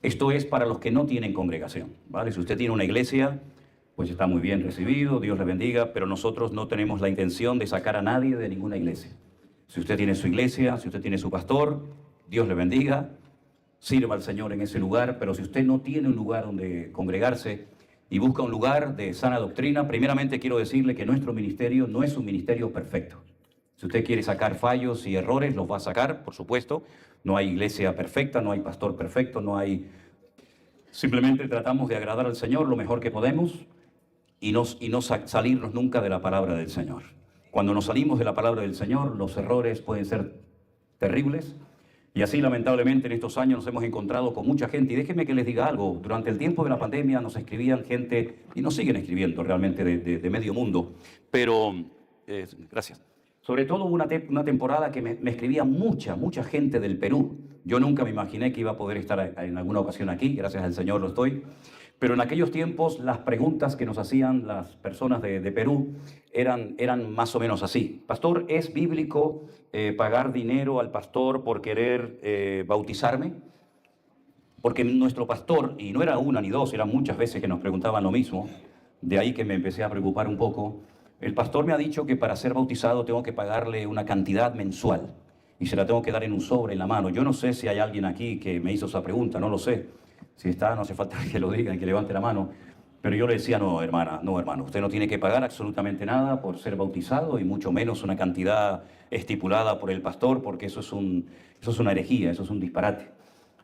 Esto es para los que no tienen congregación, ¿vale? Si usted tiene una iglesia, pues está muy bien recibido, Dios le bendiga, pero nosotros no tenemos la intención de sacar a nadie de ninguna iglesia. Si usted tiene su iglesia, si usted tiene su pastor, Dios le bendiga, sirva al Señor en ese lugar, pero si usted no tiene un lugar donde congregarse y busca un lugar de sana doctrina, primeramente quiero decirle que nuestro ministerio no es un ministerio perfecto. Si usted quiere sacar fallos y errores, los va a sacar, por supuesto. No hay iglesia perfecta, no hay pastor perfecto, no hay... Simplemente tratamos de agradar al Señor lo mejor que podemos y no salirnos nunca de la palabra del Señor. Cuando nos salimos de la palabra del Señor, los errores pueden ser terribles. Y así, lamentablemente, en estos años nos hemos encontrado con mucha gente. Y déjenme que les diga algo. Durante el tiempo de la pandemia nos escribían gente, y nos siguen escribiendo realmente de medio mundo. Pero, gracias. Sobre todo una temporada que me escribía mucha gente del Perú. Yo nunca me imaginé que iba a poder estar en alguna ocasión aquí. Gracias al Señor lo estoy. Pero en aquellos tiempos las preguntas que nos hacían las personas de Perú eran más o menos así. Pastor, ¿es bíblico pagar dinero al pastor por querer bautizarme? Porque nuestro pastor, y no era una ni dos, eran muchas veces que nos preguntaban lo mismo, de ahí que me empecé a preocupar un poco. El pastor me ha dicho que para ser bautizado tengo que pagarle una cantidad mensual y se la tengo que dar en un sobre, en la mano. Yo no sé si hay alguien aquí que me hizo esa pregunta, no lo sé. Si está, no hace falta que lo digan, que levante la mano. Pero yo le decía, no, hermana, no, hermano, usted no tiene que pagar absolutamente nada por ser bautizado y mucho menos una cantidad estipulada por el pastor, porque eso es una herejía, eso es un disparate.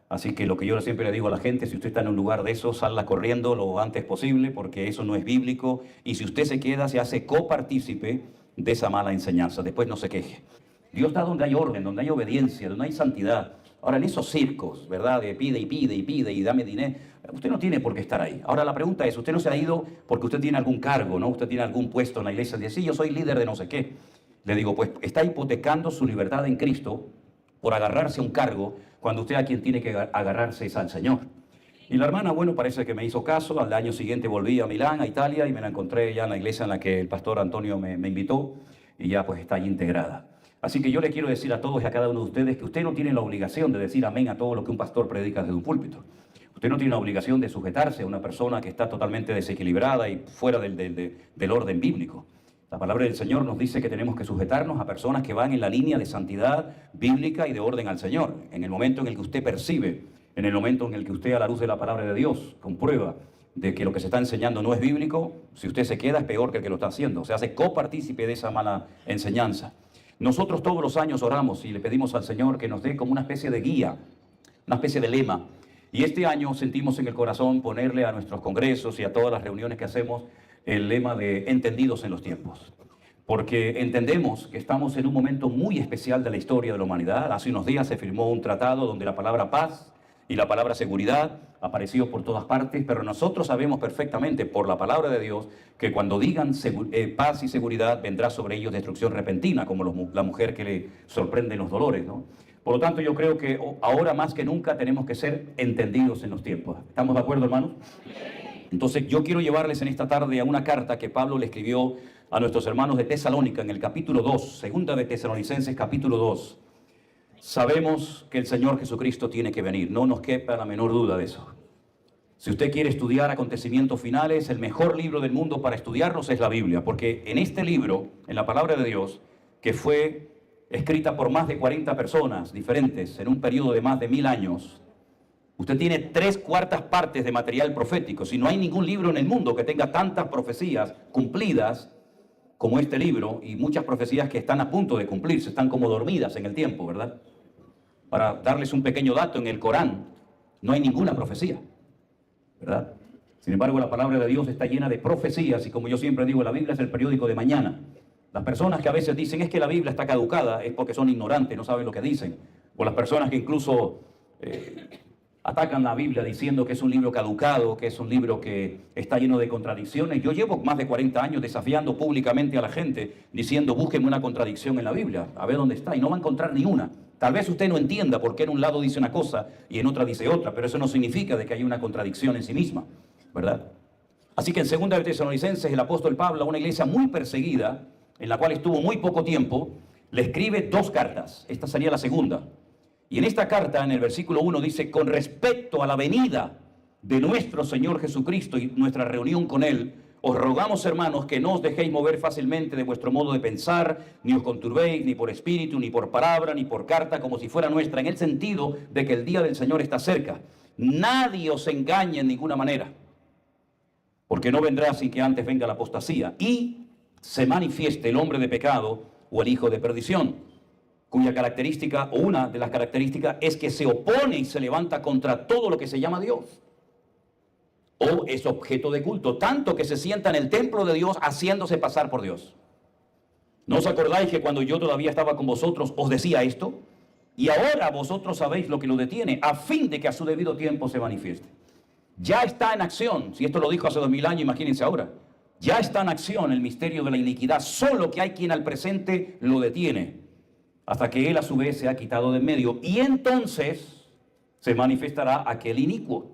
Así que lo que yo siempre le digo a la gente, si usted está en un lugar de eso, salga corriendo lo antes posible, porque eso no es bíblico. Y si usted se queda, se hace copartícipe de esa mala enseñanza. Después no se queje. Dios está donde hay orden, donde hay obediencia, donde hay santidad. Ahora, en esos circos, ¿verdad? De pide y dame dinero, usted no tiene por qué estar ahí. Ahora, la pregunta es, usted no se ha ido porque usted tiene algún cargo, ¿no? Usted tiene algún puesto en la iglesia. Dice, sí, yo soy líder de no sé qué. Le digo, pues está hipotecando su libertad en Cristo por agarrarse a un cargo, cuando usted a quien tiene que agarrarse es al Señor. Y la hermana, bueno, parece que me hizo caso. Al año siguiente volví a Milán, a Italia, y me la encontré ya en la iglesia en la que el pastor Antonio me invitó, y ya pues está ahí integrada. Así que yo le quiero decir a todos y a cada uno de ustedes que usted no tiene la obligación de decir amén a todo lo que un pastor predica desde un púlpito. Usted no tiene la obligación de sujetarse a una persona que está totalmente desequilibrada y fuera del orden bíblico. La palabra del Señor nos dice que tenemos que sujetarnos a personas que van en la línea de santidad bíblica y de orden al Señor. En el momento en el que usted percibe, en el momento en el que usted, a la luz de la palabra de Dios, comprueba de que lo que se está enseñando no es bíblico, si usted se queda es peor que el que lo está haciendo. Se hace copartícipe de esa mala enseñanza. Nosotros todos los años oramos y le pedimos al Señor que nos dé como una especie de guía, una especie de lema. Y este año sentimos en el corazón ponerle a nuestros congresos y a todas las reuniones que hacemos el lema de entendidos en los tiempos. Porque entendemos que estamos en un momento muy especial de la historia de la humanidad. Hace unos días se firmó un tratado donde la palabra paz y la palabra seguridad apareció por todas partes, pero nosotros sabemos perfectamente por la palabra de Dios que cuando digan paz y seguridad vendrá sobre ellos destrucción repentina, como la mujer que le sorprenden los dolores, ¿no? Por lo tanto, yo creo que ahora más que nunca tenemos que ser entendidos en los tiempos. ¿Estamos de acuerdo, hermanos? Entonces, yo quiero llevarles en esta tarde a una carta que Pablo le escribió a nuestros hermanos de Tesalónica en el capítulo 2, segunda de Tesalonicenses, capítulo 2. Sabemos que el Señor Jesucristo tiene que venir, no nos quepa la menor duda de eso. Si usted quiere estudiar acontecimientos finales, el mejor libro del mundo para estudiarlos es la Biblia, porque en este libro, en la palabra de Dios, que fue escrita por más de 40 personas diferentes en un periodo de más de 1000 años, usted tiene 3/4 partes de material profético. Si no hay ningún libro en el mundo que tenga tantas profecías cumplidas como este libro, y muchas profecías que están a punto de cumplirse, están como dormidas en el tiempo, ¿verdad? Para darles un pequeño dato, en el Corán no hay ninguna profecía, ¿verdad? Sin embargo, la palabra de Dios está llena de profecías, y como yo siempre digo, la Biblia es el periódico de mañana. Las personas que a veces dicen es que la Biblia está caducada es porque son ignorantes, no saben lo que dicen. O las personas que incluso atacan la Biblia diciendo que es un libro caducado, que es un libro que está lleno de contradicciones. Yo llevo más de 40 años desafiando públicamente a la gente, diciendo, búsquenme una contradicción en la Biblia, a ver dónde está, y no va a encontrar ni una. Tal vez usted no entienda por qué en un lado dice una cosa y en otra dice otra, pero eso no significa de que haya una contradicción en sí misma, ¿verdad? Así que en segunda de Tesalonicenses, el apóstol Pablo, a una iglesia muy perseguida, en la cual estuvo muy poco tiempo, le escribe 2 cartas. Esta sería la segunda. Y en esta carta, en el versículo 1, dice, con respecto a la venida de nuestro Señor Jesucristo y nuestra reunión con Él, os rogamos, hermanos, que no os dejéis mover fácilmente de vuestro modo de pensar, ni os conturbéis, ni por espíritu, ni por palabra, ni por carta, como si fuera nuestra, en el sentido de que el día del Señor está cerca. Nadie os engañe en ninguna manera, porque no vendrá sin que antes venga la apostasía y se manifieste el hombre de pecado o el hijo de perdición, cuya característica, o una de las características, es que se opone y se levanta contra todo lo que se llama Dios, o es objeto de culto, tanto que se sienta en el templo de Dios haciéndose pasar por Dios. ¿No os acordáis que cuando yo todavía estaba con vosotros os decía esto? Y ahora vosotros sabéis lo que lo detiene, a fin de que a su debido tiempo se manifieste. Ya está en acción, si esto lo dijo hace 2000 años, imagínense ahora. Ya está en acción el misterio de la iniquidad, solo que hay quien al presente lo detiene, hasta que él a su vez se ha quitado de en medio. Y entonces se manifestará aquel inicuo,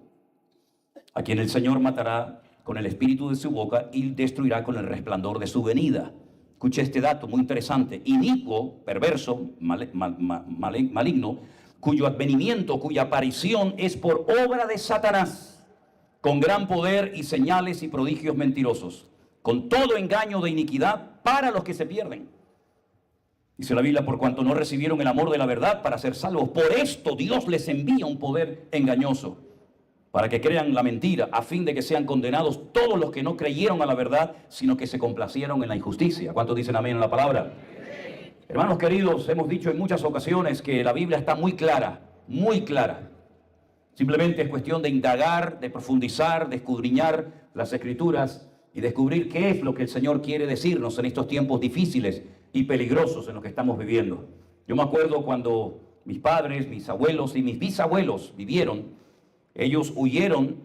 a quien el Señor matará con el espíritu de su boca y destruirá con el resplandor de su venida. Escuche este dato muy interesante. Inicuo, perverso, maligno, cuyo advenimiento, cuya aparición es por obra de Satanás, con gran poder y señales y prodigios mentirosos, con todo engaño de iniquidad para los que se pierden. Dice la Biblia, por cuanto no recibieron el amor de la verdad para ser salvos, por esto Dios les envía un poder engañoso, para que crean la mentira, a fin de que sean condenados todos los que no creyeron a la verdad, sino que se complacieron en la injusticia. ¿Cuántos dicen amén en la palabra? Sí. Hermanos queridos, hemos dicho en muchas ocasiones que la Biblia está muy clara, muy clara. Simplemente es cuestión de indagar, de profundizar, de escudriñar las Escrituras y descubrir qué es lo que el Señor quiere decirnos en estos tiempos difíciles y peligrosos en los que estamos viviendo. Yo me acuerdo cuando mis padres, mis abuelos y mis bisabuelos vivieron. Ellos huyeron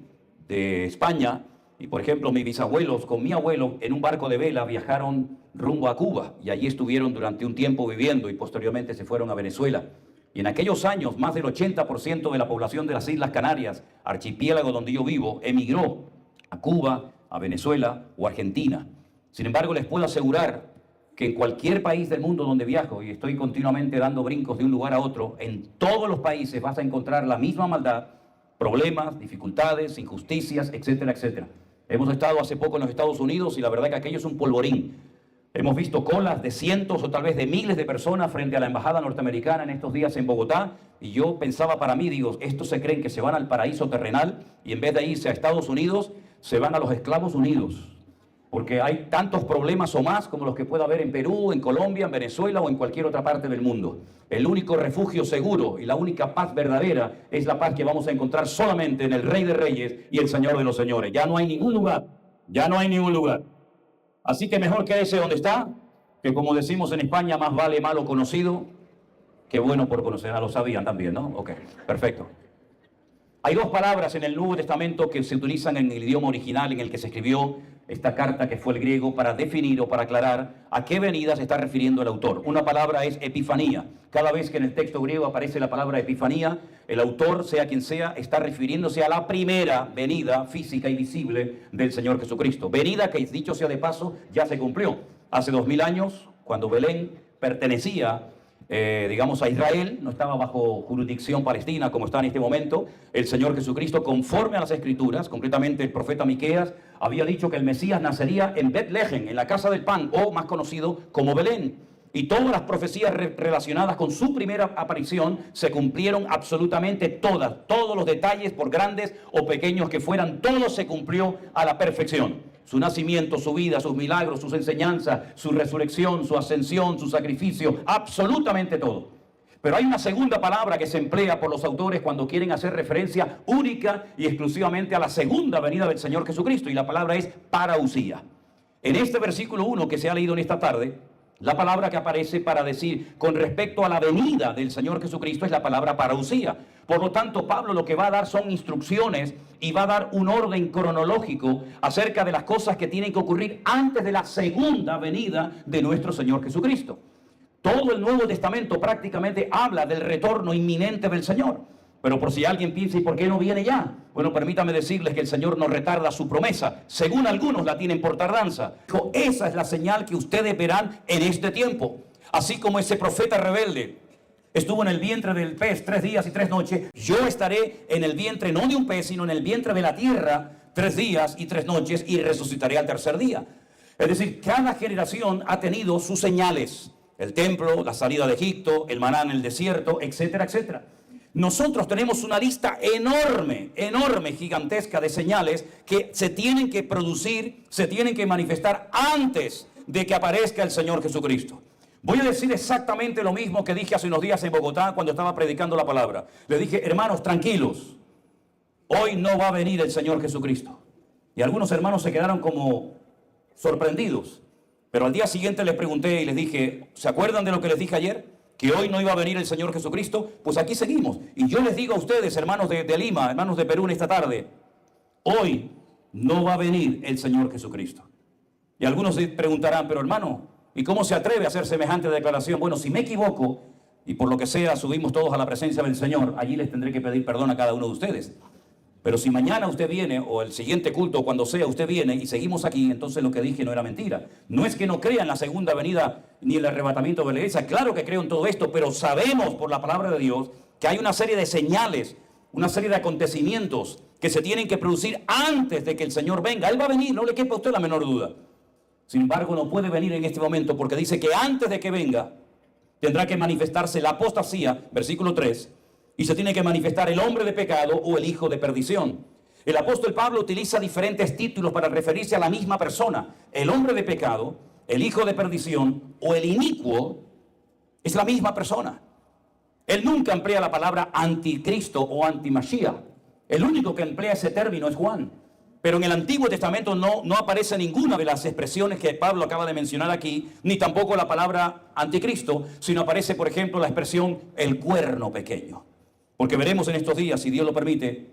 de España y, por ejemplo, mis bisabuelos con mi abuelo en un barco de vela viajaron rumbo a Cuba y allí estuvieron durante un tiempo viviendo y posteriormente se fueron a Venezuela. Y en aquellos años, más del 80% de la población de las Islas Canarias, archipiélago donde yo vivo, emigró a Cuba, a Venezuela o Argentina. Sin embargo, les puedo asegurar que en cualquier país del mundo donde viajo, y estoy continuamente dando brincos de un lugar a otro, en todos los países vas a encontrar la misma maldad, problemas, dificultades, injusticias, etcétera, etcétera. Hemos estado hace poco en los Estados Unidos y la verdad que aquello es un polvorín. Hemos visto colas de cientos o tal vez de miles de personas frente a la embajada norteamericana en estos días en Bogotá, y yo pensaba para mí, digo, estos se creen que se van al paraíso terrenal y en vez de irse a Estados Unidos, se van a los esclavos unidos. Porque hay tantos problemas o más como los que pueda haber en Perú, en Colombia, en Venezuela o en cualquier otra parte del mundo. El único refugio seguro y la única paz verdadera es la paz que vamos a encontrar solamente en el Rey de Reyes y el Señor de los Señores. Ya no hay ningún lugar, ya no hay ningún lugar. Así que mejor quédese donde está, que como decimos en España, más vale malo conocido que bueno por conocer. Lo sabían también, ¿no? Ok, perfecto. Hay dos palabras en el Nuevo Testamento que se utilizan en el idioma original en el que se escribió esta carta, que fue el griego, para definir o para aclarar a qué venida se está refiriendo el autor. Una palabra es epifanía. Cada vez que en el texto griego aparece la palabra epifanía, el autor, sea quien sea, está refiriéndose a la primera venida física y visible del Señor Jesucristo. Venida que, dicho sea de paso, ya se cumplió. Hace 2000 años, cuando Belén pertenecía a Israel, no estaba bajo jurisdicción palestina como está en este momento, el Señor Jesucristo, conforme a las Escrituras, concretamente el profeta Miqueas, había dicho que el Mesías nacería en Betlehem, en la casa del pan, o más conocido como Belén. Y todas las profecías relacionadas con su primera aparición se cumplieron absolutamente todas. Todos los detalles, por grandes o pequeños que fueran, todo se cumplió a la perfección. Su nacimiento, su vida, sus milagros, sus enseñanzas, su resurrección, su ascensión, su sacrificio, absolutamente todo. Pero hay una segunda palabra que se emplea por los autores cuando quieren hacer referencia única y exclusivamente a la segunda venida del Señor Jesucristo, y la palabra es parousia. En este versículo 1 que se ha leído en esta tarde, la palabra que aparece para decir con respecto a la venida del Señor Jesucristo es la palabra parousia. Por lo tanto, Pablo lo que va a dar son instrucciones y va a dar un orden cronológico acerca de las cosas que tienen que ocurrir antes de la segunda venida de nuestro Señor Jesucristo. Todo el Nuevo Testamento prácticamente habla del retorno inminente del Señor. Pero por si alguien piensa, ¿y por qué no viene ya? Bueno, permítame decirles que el Señor no retarda su promesa. Según algunos la tienen por tardanza. Esa es la señal que ustedes verán en este tiempo. Así como ese profeta rebelde Estuvo en el vientre del pez 3 días y 3 noches. Yo estaré en el vientre no de un pez, sino en el vientre de la tierra 3 días y 3 noches y resucitaré al tercer día. Es decir, cada generación ha tenido sus señales. El templo, la salida de Egipto, el maná en el desierto, etcétera, etcétera. Nosotros tenemos una lista enorme, enorme, gigantesca de señales que se tienen que producir, se tienen que manifestar antes de que aparezca el Señor Jesucristo. Voy a decir exactamente lo mismo que dije hace unos días en Bogotá cuando estaba predicando la palabra. Le dije, hermanos, tranquilos, hoy no va a venir el Señor Jesucristo. Y algunos hermanos se quedaron como sorprendidos. Pero al día siguiente les pregunté y les dije, ¿se acuerdan de lo que les dije ayer? Que hoy no iba a venir el Señor Jesucristo. Pues aquí seguimos. Y yo les digo a ustedes, hermanos de Lima, hermanos de Perú en esta tarde, hoy no va a venir el Señor Jesucristo. Y algunos se preguntarán, pero hermano, ¿y cómo se atreve a hacer semejante declaración? Bueno, si me equivoco, y por lo que sea subimos todos a la presencia del Señor, allí les tendré que pedir perdón a cada uno de ustedes. Pero si mañana usted viene, o el siguiente culto, o cuando sea, usted viene y seguimos aquí, entonces lo que dije no era mentira. No es que no crea en la segunda venida ni el arrebatamiento de la iglesia. Claro que creo en todo esto, pero sabemos por la palabra de Dios que hay una serie de señales, una serie de acontecimientos que se tienen que producir antes de que el Señor venga. Él va a venir, no le quepa a usted la menor duda. Sin embargo, no puede venir en este momento porque dice que antes de que venga tendrá que manifestarse la apostasía, versículo 3, y se tiene que manifestar el hombre de pecado o el hijo de perdición. El apóstol Pablo utiliza diferentes títulos para referirse a la misma persona. El hombre de pecado, el hijo de perdición o el inicuo es la misma persona. Él nunca emplea la palabra anticristo o antimashiach. El único que emplea ese término es Juan. Pero en el Antiguo Testamento no aparece ninguna de las expresiones que Pablo acaba de mencionar aquí, ni tampoco la palabra anticristo, sino aparece, por ejemplo, la expresión el cuerno pequeño. Porque veremos en estos días, si Dios lo permite,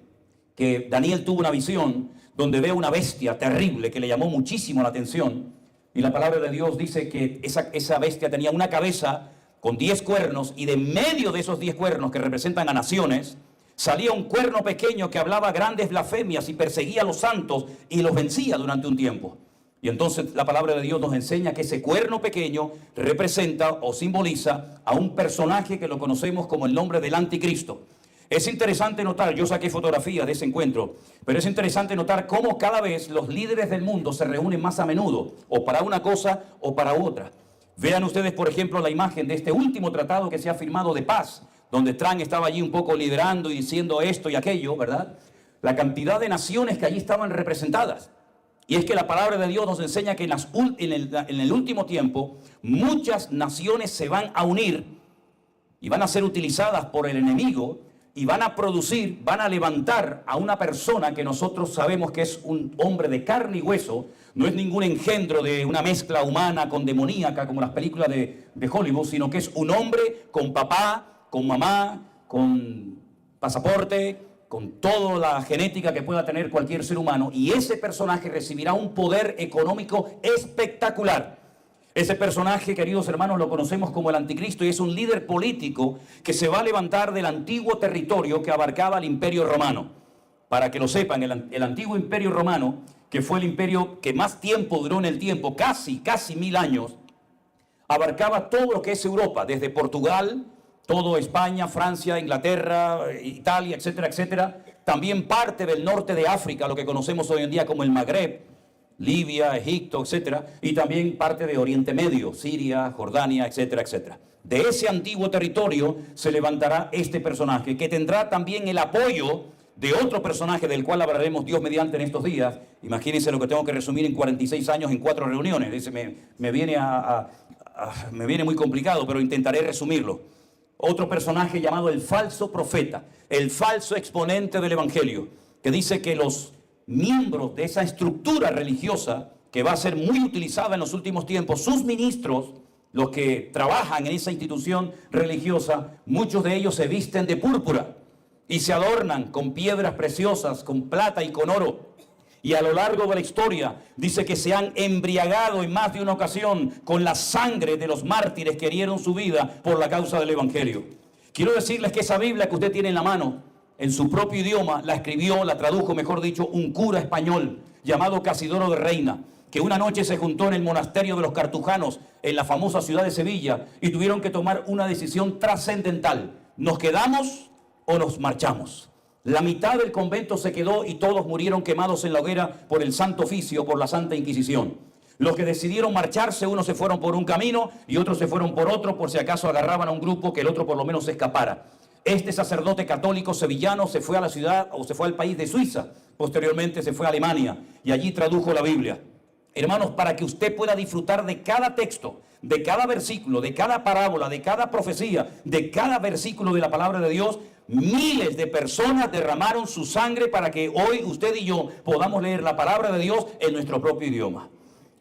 que Daniel tuvo una visión donde ve una bestia terrible que le llamó muchísimo la atención. Y la palabra de Dios dice que esa bestia tenía una cabeza con 10 cuernos y de medio de esos 10 cuernos que representan a naciones, salía un cuerno pequeño que hablaba grandes blasfemias y perseguía a los santos y los vencía durante un tiempo. Y entonces la palabra de Dios nos enseña que ese cuerno pequeño representa o simboliza a un personaje que lo conocemos como el nombre del anticristo. Es interesante notar, yo saqué fotografías de ese encuentro, pero es interesante notar cómo cada vez los líderes del mundo se reúnen más a menudo, o para una cosa o para otra. Vean ustedes, por ejemplo, la imagen de este último tratado que se ha firmado de paz, donde Trump estaba allí un poco liderando y diciendo esto y aquello, ¿verdad? La cantidad de naciones que allí estaban representadas. Y es que la palabra de Dios nos enseña que en el último tiempo muchas naciones se van a unir y van a ser utilizadas por el enemigo y van a producir, van a levantar a una persona que nosotros sabemos que es un hombre de carne y hueso, no es ningún engendro de una mezcla humana con demoníaca como las películas de Hollywood, sino que es un hombre con papá, con mamá, con pasaporte, con toda la genética que pueda tener cualquier ser humano, y ese personaje recibirá un poder económico espectacular. Ese personaje, queridos hermanos, lo conocemos como el anticristo y es un líder político que se va a levantar del antiguo territorio que abarcaba el imperio romano. Para que lo sepan, el antiguo imperio romano, que fue el imperio que más tiempo duró en el tiempo, casi 1000 años, abarcaba todo lo que es Europa, desde Portugal, todo España, Francia, Inglaterra, Italia, etcétera, etcétera. También parte del norte de África, lo que conocemos hoy en día como el Magreb, Libia, Egipto, etcétera. Y también parte de Oriente Medio, Siria, Jordania, etcétera, etcétera. De ese antiguo territorio se levantará este personaje, que tendrá también el apoyo de otro personaje del cual hablaremos Dios mediante en estos días. Imagínense lo que tengo que resumir en 46 años en 4 reuniones. Dice, me viene muy complicado, pero intentaré resumirlo. Otro personaje llamado el falso profeta, el falso exponente del evangelio, que dice que los miembros de esa estructura religiosa que va a ser muy utilizada en los últimos tiempos, sus ministros, los que trabajan en esa institución religiosa, muchos de ellos se visten de púrpura y se adornan con piedras preciosas, con plata y con oro. Y a lo largo de la historia dice que se han embriagado en más de una ocasión con la sangre de los mártires que dieron su vida por la causa del evangelio. Quiero decirles que esa Biblia que usted tiene en la mano, en su propio idioma, la escribió, la tradujo, mejor dicho, un cura español llamado Casidoro de Reina. que una noche se juntó en el monasterio de los cartujanos, en la famosa ciudad de Sevilla, y tuvieron que tomar una decisión trascendental. ¿Nos quedamos o nos marchamos? La mitad del convento se quedó y todos murieron quemados en la hoguera por el Santo Oficio, por la Santa Inquisición. Los que decidieron marcharse, unos se fueron por un camino y otros se fueron por otro, por si acaso agarraban a un grupo que el otro por lo menos se escapara. Este sacerdote católico sevillano se fue a la ciudad o se fue al país de Suiza. Posteriormente se fue a Alemania y allí tradujo la Biblia. Hermanos, para que usted pueda disfrutar de cada texto, de cada versículo, de cada parábola, de cada profecía, de cada versículo de la palabra de Dios, miles de personas derramaron su sangre para que hoy usted y yo podamos leer la palabra de Dios en nuestro propio idioma.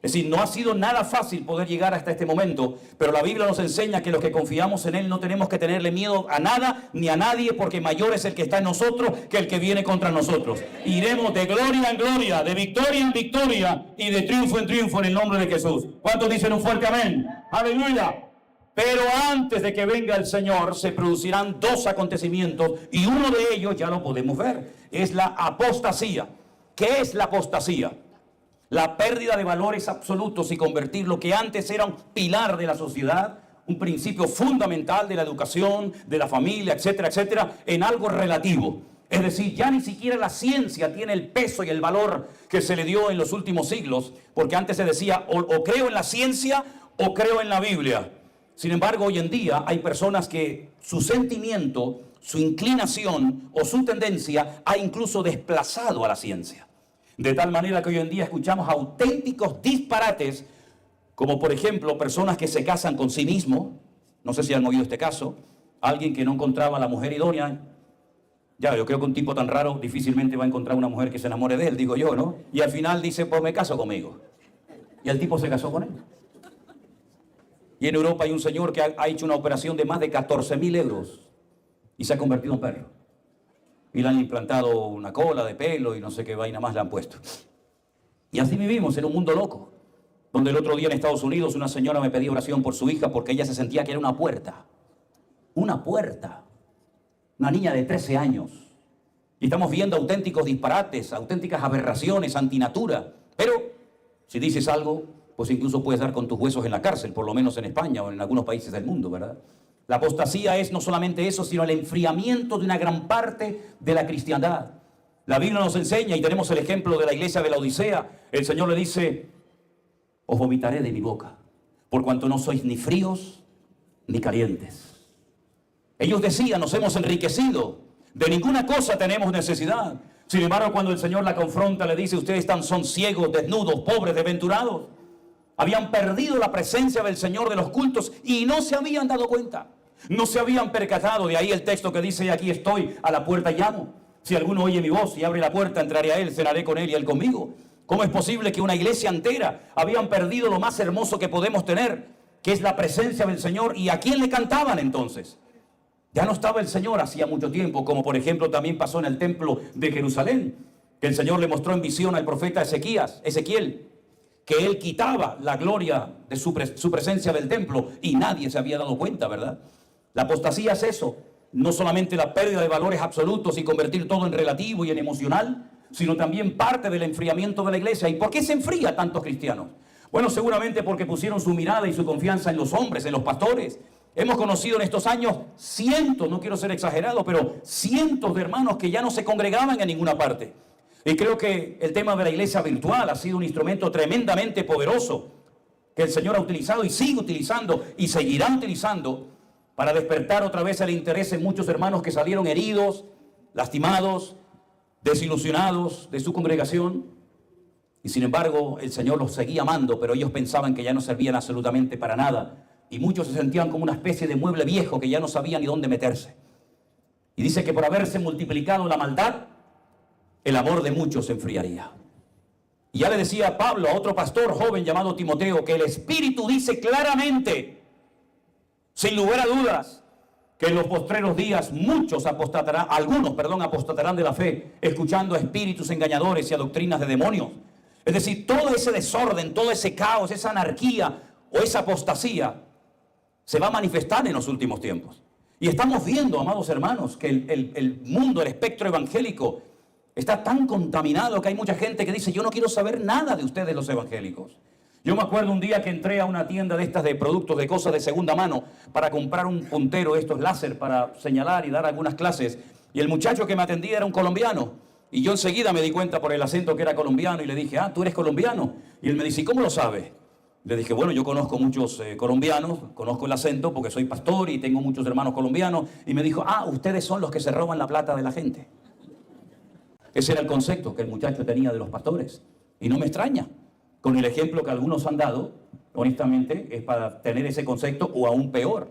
Es decir, no ha sido nada fácil poder llegar hasta este momento, pero la Biblia nos enseña que los que confiamos en Él no tenemos que tenerle miedo a nada ni a nadie, porque mayor es el que está en nosotros que el que viene contra nosotros. Iremos de gloria en gloria, de victoria en victoria y de triunfo en triunfo en el nombre de Jesús. ¿Cuántos dicen un fuerte amén? ¡Aleluya! Pero antes de que venga el Señor se producirán dos acontecimientos y uno de ellos ya lo podemos ver. Es la apostasía. ¿Qué es la apostasía? La pérdida de valores absolutos y convertir lo que antes era un pilar de la sociedad, un principio fundamental de la educación, de la familia, etcétera, etcétera, en algo relativo. Es decir, ya ni siquiera la ciencia tiene el peso y el valor que se le dio en los últimos siglos, porque antes se decía o creo en la ciencia o creo en la Biblia. Sin embargo, hoy en día hay personas que su sentimiento, su inclinación o su tendencia ha incluso desplazado a la ciencia. De tal manera que hoy en día escuchamos auténticos disparates, como por ejemplo personas que se casan con sí mismos. No sé si han oído este caso. Alguien que no encontraba a la mujer idónea. Ya, yo creo que un tipo tan raro difícilmente va a encontrar una mujer que se enamore de él, digo yo, ¿no? Y al final dice, pues me caso conmigo. Y el tipo se casó con él. Y en Europa hay un señor que ha hecho una operación de más de 14.000 euros y se ha convertido en perro. Y le han implantado una cola de pelo y no sé qué vaina más le han puesto. Y así vivimos en un mundo loco, donde el otro día en Estados Unidos una señora me pedía oración por su hija porque ella se sentía que era una puerta. Una puerta. Una niña de 13 años. Y estamos viendo auténticos disparates, auténticas aberraciones, antinatura. Pero si dices algo, pues incluso puedes dar con tus huesos en la cárcel, por lo menos en España o en algunos países del mundo, ¿verdad? La apostasía es no solamente eso, sino el enfriamiento de una gran parte de la cristiandad. La Biblia nos enseña, y tenemos el ejemplo de la iglesia de la Odisea, el Señor le dice, os vomitaré de mi boca, por cuanto no sois ni fríos ni calientes. Ellos decían, nos hemos enriquecido, de ninguna cosa tenemos necesidad. Sin embargo, cuando el Señor la confronta, le dice, ustedes son ciegos, desnudos, pobres, desventurados. Habían perdido la presencia del Señor de los cultos y no se habían dado cuenta. No se habían percatado. De ahí el texto que dice, aquí estoy, a la puerta llamo. Si alguno oye mi voz y abre la puerta, entraré a él, cenaré con él y él conmigo. ¿Cómo es posible que una iglesia entera habían perdido lo más hermoso que podemos tener, que es la presencia del Señor? ¿Y a quién le cantaban entonces? Ya no estaba el Señor hacía mucho tiempo, como por ejemplo también pasó en el templo de Jerusalén, que el Señor le mostró en visión al profeta Ezequiel, que él quitaba la gloria de su presencia del templo y nadie se había dado cuenta, ¿verdad? La apostasía es eso, no solamente la pérdida de valores absolutos y convertir todo en relativo y en emocional, sino también parte del enfriamiento de la iglesia. ¿Y por qué se enfría tantos cristianos? Bueno, seguramente porque pusieron su mirada y su confianza en los hombres, en los pastores. Hemos conocido en estos años cientos, no quiero ser exagerado, pero cientos de hermanos que ya no se congregaban en ninguna parte. Y creo que el tema de la iglesia virtual ha sido un instrumento tremendamente poderoso que el Señor ha utilizado y sigue utilizando y seguirá utilizando para despertar otra vez el interés en muchos hermanos que salieron heridos, lastimados, desilusionados de su congregación. Y sin embargo, el Señor los seguía amando, pero ellos pensaban que ya no servían absolutamente para nada. Y muchos se sentían como una especie de mueble viejo que ya no sabían ni dónde meterse. Y dice que por haberse multiplicado la maldad, el amor de muchos se enfriaría. Y ya le decía Pablo a otro pastor joven llamado Timoteo, que el Espíritu dice claramente, sin lugar a dudas, que en los postreros días algunos apostatarán de la fe, escuchando a espíritus engañadores y a doctrinas de demonios. Es decir, todo ese desorden, todo ese caos, esa anarquía o esa apostasía se va a manifestar en los últimos tiempos. Y estamos viendo, amados hermanos, que el mundo, el espectro evangélico, Está tan contaminado que hay mucha gente que dice, yo no quiero saber nada de ustedes los evangélicos. Yo me acuerdo un día que entré a una tienda de estas de productos, de cosas de segunda mano, para comprar un puntero, estos láser, para señalar y dar algunas clases. Y el muchacho que me atendía era un colombiano. Y yo enseguida me di cuenta por el acento que era colombiano y le dije, ah, ¿tú eres colombiano? Y él me dice, ¿y cómo lo sabes? Le dije, bueno, yo conozco muchos colombianos, conozco el acento porque soy pastor y tengo muchos hermanos colombianos. Y me dijo, ah, ustedes son los que se roban la plata de la gente. Ese era el concepto que el muchacho tenía de los pastores. Y no me extraña. Con el ejemplo que algunos han dado, honestamente, es para tener ese concepto o aún peor.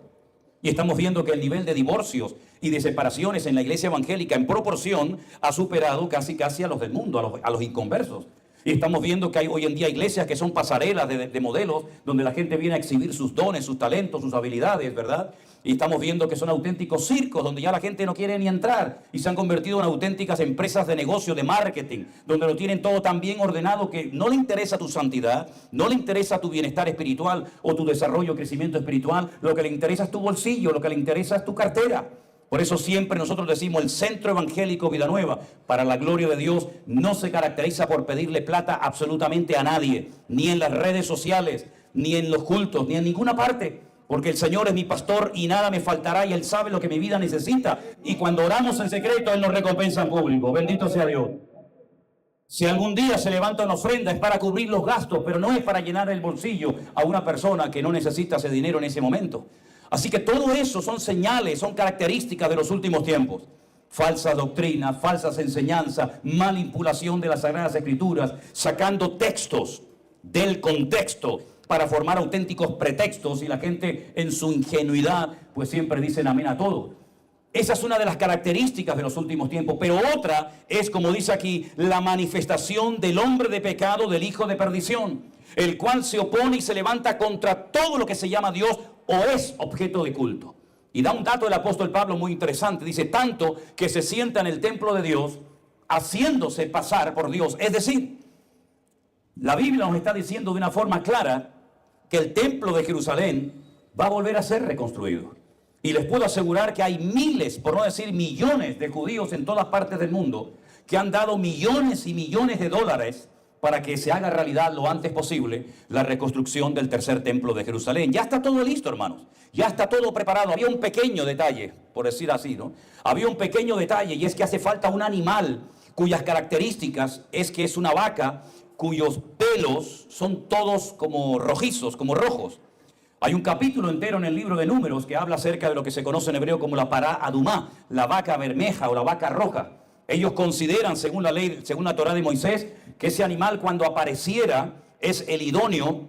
Y estamos viendo que el nivel de divorcios y de separaciones en la iglesia evangélica en proporción ha superado casi a los del mundo, a los inconversos. Y estamos viendo que hay hoy en día iglesias que son pasarelas de modelos donde la gente viene a exhibir sus dones, sus talentos, sus habilidades, ¿verdad? Y estamos viendo que son auténticos circos donde ya la gente no quiere ni entrar y se han convertido en auténticas empresas de negocio, de marketing, donde lo tienen todo tan bien ordenado que no le interesa tu santidad, no le interesa tu bienestar espiritual o tu desarrollo, crecimiento espiritual, lo que le interesa es tu bolsillo, lo que le interesa es tu cartera. Por eso siempre nosotros decimos el Centro Evangélico Vida Nueva, para la gloria de Dios, no se caracteriza por pedirle plata absolutamente a nadie, ni en las redes sociales, ni en los cultos, ni en ninguna parte. Porque el Señor es mi pastor y nada me faltará y Él sabe lo que mi vida necesita. Y cuando oramos en secreto, Él nos recompensa en público. Bendito sea Dios. Si algún día se levanta una ofrenda es para cubrir los gastos, pero no es para llenar el bolsillo a una persona que no necesita ese dinero en ese momento. Así que todo eso son señales, son características de los últimos tiempos. Falsa doctrina, falsas enseñanzas, manipulación de las Sagradas Escrituras, sacando textos del contexto para formar auténticos pretextos y la gente en su ingenuidad pues siempre dicen amén a todo. Esa es una de las características de los últimos tiempos, pero otra es, como dice aquí, la manifestación del hombre de pecado, del hijo de perdición, el cual se opone y se levanta contra todo lo que se llama Dios o es objeto de culto. Y da un dato del apóstol Pablo muy interesante, dice, tanto que se sienta en el templo de Dios, haciéndose pasar por Dios. Es decir, la Biblia nos está diciendo de una forma clara que el templo de Jerusalén va a volver a ser reconstruido. Y les puedo asegurar que hay miles, por no decir millones de judíos en todas partes del mundo que han dado millones y millones de dólares para que se haga realidad lo antes posible la reconstrucción del tercer templo de Jerusalén. Ya está todo listo, hermanos. Ya está todo preparado. Había un pequeño detalle, por decir así, ¿no? Había un pequeño detalle y es que hace falta un animal cuyas características es que es una vaca cuyos pelos son todos como rojizos, como rojos. Hay un capítulo entero en el libro de Números que habla acerca de lo que se conoce en hebreo como la pará adumá, la vaca bermeja o la vaca roja. Ellos consideran, según la ley, según la Torá de Moisés, que ese animal cuando apareciera es el idóneo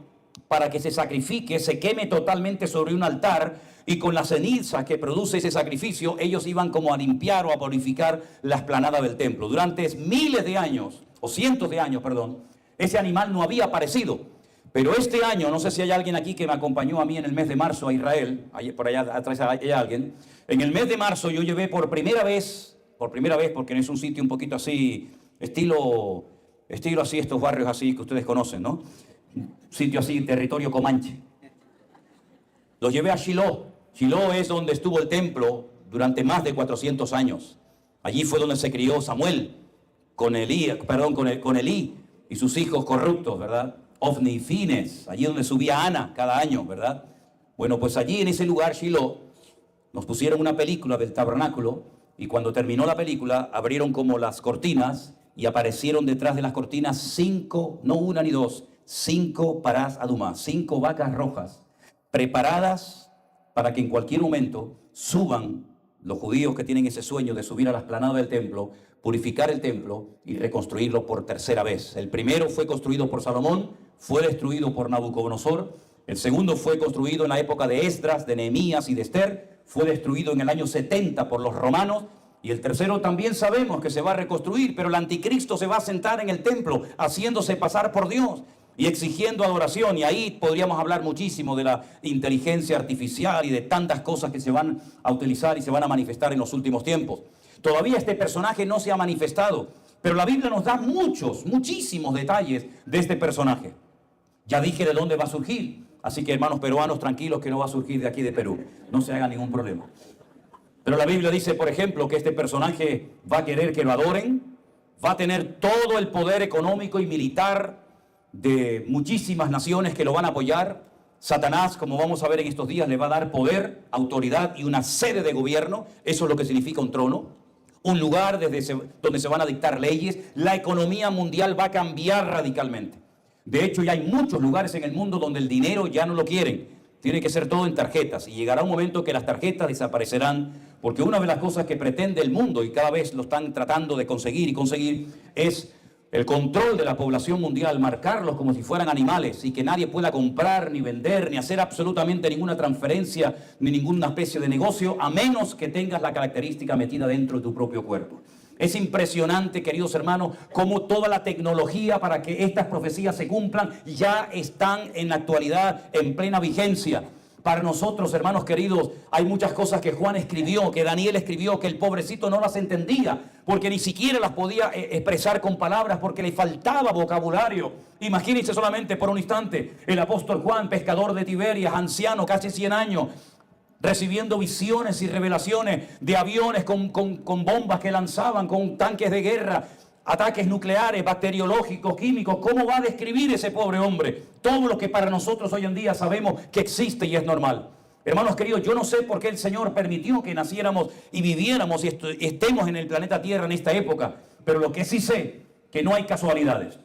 para que se sacrifique, se queme totalmente sobre un altar y con la ceniza que produce ese sacrificio, ellos iban como a limpiar o a purificar la explanada del templo. Durante miles de años, o cientos de años, perdón, ese animal no había aparecido. Pero este año, no sé si hay alguien aquí que me acompañó a mí en el mes de marzo a Israel, por allá atrás hay alguien, en el mes de marzo yo llevé por primera vez, porque no es un sitio un poquito así, estilo así, estos barrios así que ustedes conocen, ¿no? Un sitio así, territorio comanche. Los llevé a Shiloh. Shiloh es donde estuvo el templo durante más de 400 años. Allí fue donde se crió Samuel con Elí y sus hijos corruptos, ¿verdad? Ofni y Fines, allí donde subía Ana cada año, ¿verdad? Bueno, pues allí en ese lugar, Shiloh, nos pusieron una película del tabernáculo y cuando terminó la película abrieron como las cortinas y aparecieron detrás de las cortinas 5, no una ni dos, 5 parás adumá, 5 vacas rojas, preparadas para que en cualquier momento suban los judíos que tienen ese sueño de subir a la explanada del templo, purificar el templo y reconstruirlo por tercera vez. El primero fue construido por Salomón, fue destruido por Nabucodonosor. El segundo fue construido en la época de Esdras, de Nehemías y de Esther. Fue destruido en el año 70 por los romanos. Y el tercero también sabemos que se va a reconstruir, pero el anticristo se va a sentar en el templo haciéndose pasar por Dios y exigiendo adoración. Y ahí podríamos hablar muchísimo de la inteligencia artificial y de tantas cosas que se van a utilizar y se van a manifestar en los últimos tiempos. Todavía este personaje no se ha manifestado, pero la Biblia nos da muchísimos detalles de este personaje. Ya dije de dónde va a surgir, así que hermanos peruanos, tranquilos que no va a surgir de aquí de Perú, no se haga ningún problema. Pero la Biblia dice, por ejemplo, que este personaje va a querer que lo adoren, va a tener todo el poder económico y militar de muchísimas naciones que lo van a apoyar. Satanás, como vamos a ver en estos días, le va a dar poder, autoridad y una sede de gobierno. Eso es lo que significa un trono, un lugar donde se van a dictar leyes. La economía mundial va a cambiar radicalmente. De hecho, ya hay muchos lugares en el mundo donde el dinero ya no lo quieren. Tiene que ser todo en tarjetas, y llegará un momento que las tarjetas desaparecerán, porque una de las cosas que pretende el mundo, y cada vez lo están tratando de conseguir es el control de la población mundial, marcarlos como si fueran animales y que nadie pueda comprar, ni vender, ni hacer absolutamente ninguna transferencia, ni ninguna especie de negocio, a menos que tengas la característica metida dentro de tu propio cuerpo. Es impresionante, queridos hermanos, cómo toda la tecnología para que estas profecías se cumplan ya están en la actualidad en plena vigencia. Para nosotros, hermanos queridos, hay muchas cosas que Juan escribió, que Daniel escribió, que el pobrecito no las entendía, porque ni siquiera las podía expresar con palabras, porque le faltaba vocabulario. Imagínense solamente por un instante, el apóstol Juan, pescador de Tiberias, anciano, casi 100 años, recibiendo visiones y revelaciones de aviones con bombas que lanzaban, con tanques de guerra, ataques nucleares, bacteriológicos, químicos. ¿Cómo va a describir ese pobre hombre todo lo que para nosotros hoy en día sabemos que existe y es normal? Hermanos queridos, yo no sé por qué el Señor permitió que naciéramos y viviéramos y estemos en el planeta Tierra en esta época, pero lo que sí sé, que no hay casualidades.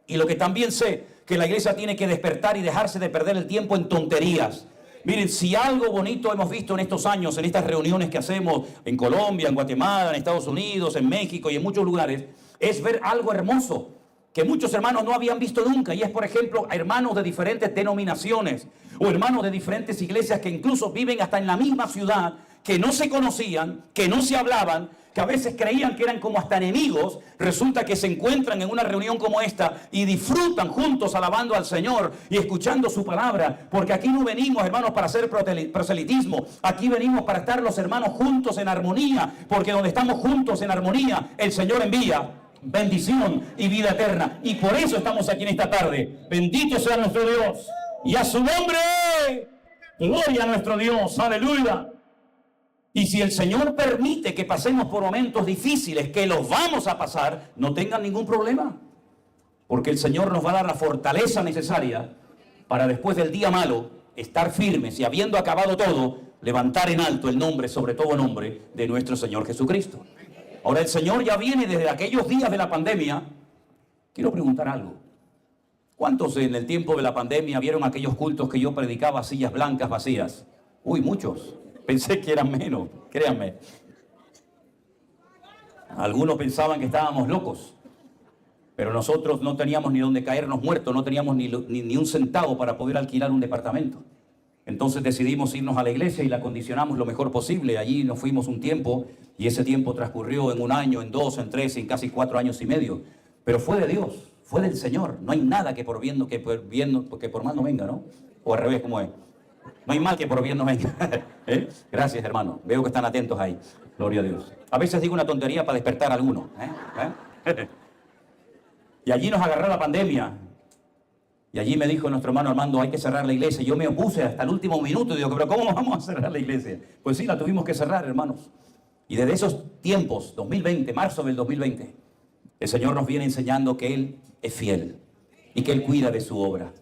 Y lo que también sé, que la iglesia tiene que despertar y dejarse de perder el tiempo en tonterías. Miren, si algo bonito hemos visto en estos años, en estas reuniones que hacemos en Colombia, en Guatemala, en Estados Unidos, en México y en muchos lugares, es ver algo hermoso que muchos hermanos no habían visto nunca, y es, por ejemplo, hermanos de diferentes denominaciones o hermanos de diferentes iglesias que incluso viven hasta en la misma ciudad, que no se conocían, que no se hablaban, que a veces creían que eran como hasta enemigos. Resulta que se encuentran en una reunión como esta y disfrutan juntos alabando al Señor y escuchando su palabra, porque aquí no venimos, hermanos, para hacer proselitismo. Aquí venimos para estar los hermanos juntos en armonía, porque donde estamos juntos en armonía, el Señor envía bendición y vida eterna. Y por eso estamos aquí en esta tarde. Bendito sea nuestro Dios y a su nombre, gloria a nuestro Dios, aleluya. Y si el Señor permite que pasemos por momentos difíciles, que los vamos a pasar, no tengan ningún problema, porque el Señor nos va a dar la fortaleza necesaria para después del día malo estar firmes y, habiendo acabado todo, levantar en alto el nombre, sobre todo nombre, de nuestro Señor Jesucristo. Ahora el Señor ya viene desde aquellos días de la pandemia. Quiero preguntar algo. ¿Cuántos en el tiempo de la pandemia vieron aquellos cultos que yo predicaba, sillas blancas vacías? Uy, muchos. Pensé que eran menos, créanme. Algunos pensaban que estábamos locos, pero nosotros no teníamos ni donde caernos muertos, no teníamos ni un centavo para poder alquilar un departamento. Entonces decidimos irnos a la iglesia y la acondicionamos lo mejor posible. Allí nos fuimos un tiempo, y ese tiempo transcurrió en 1 año, en 2, en 3, en casi 4 años y medio. Pero fue de Dios, fue del Señor. No hay nada que por mal no venga, ¿no? O al revés, ¿cómo es? No hay mal que por bien no venga. Gracias, hermano. Veo que están atentos ahí. Gloria a Dios. A veces digo una tontería para despertar a alguno. Y allí nos agarró la pandemia. Y allí me dijo nuestro hermano Armando, hay que cerrar la iglesia. Yo me opuse hasta el último minuto y digo, pero ¿cómo vamos a cerrar la iglesia? Pues sí, la tuvimos que cerrar, hermanos. Y desde esos tiempos, 2020, marzo del 2020, el Señor nos viene enseñando que Él es fiel y que Él cuida de su obra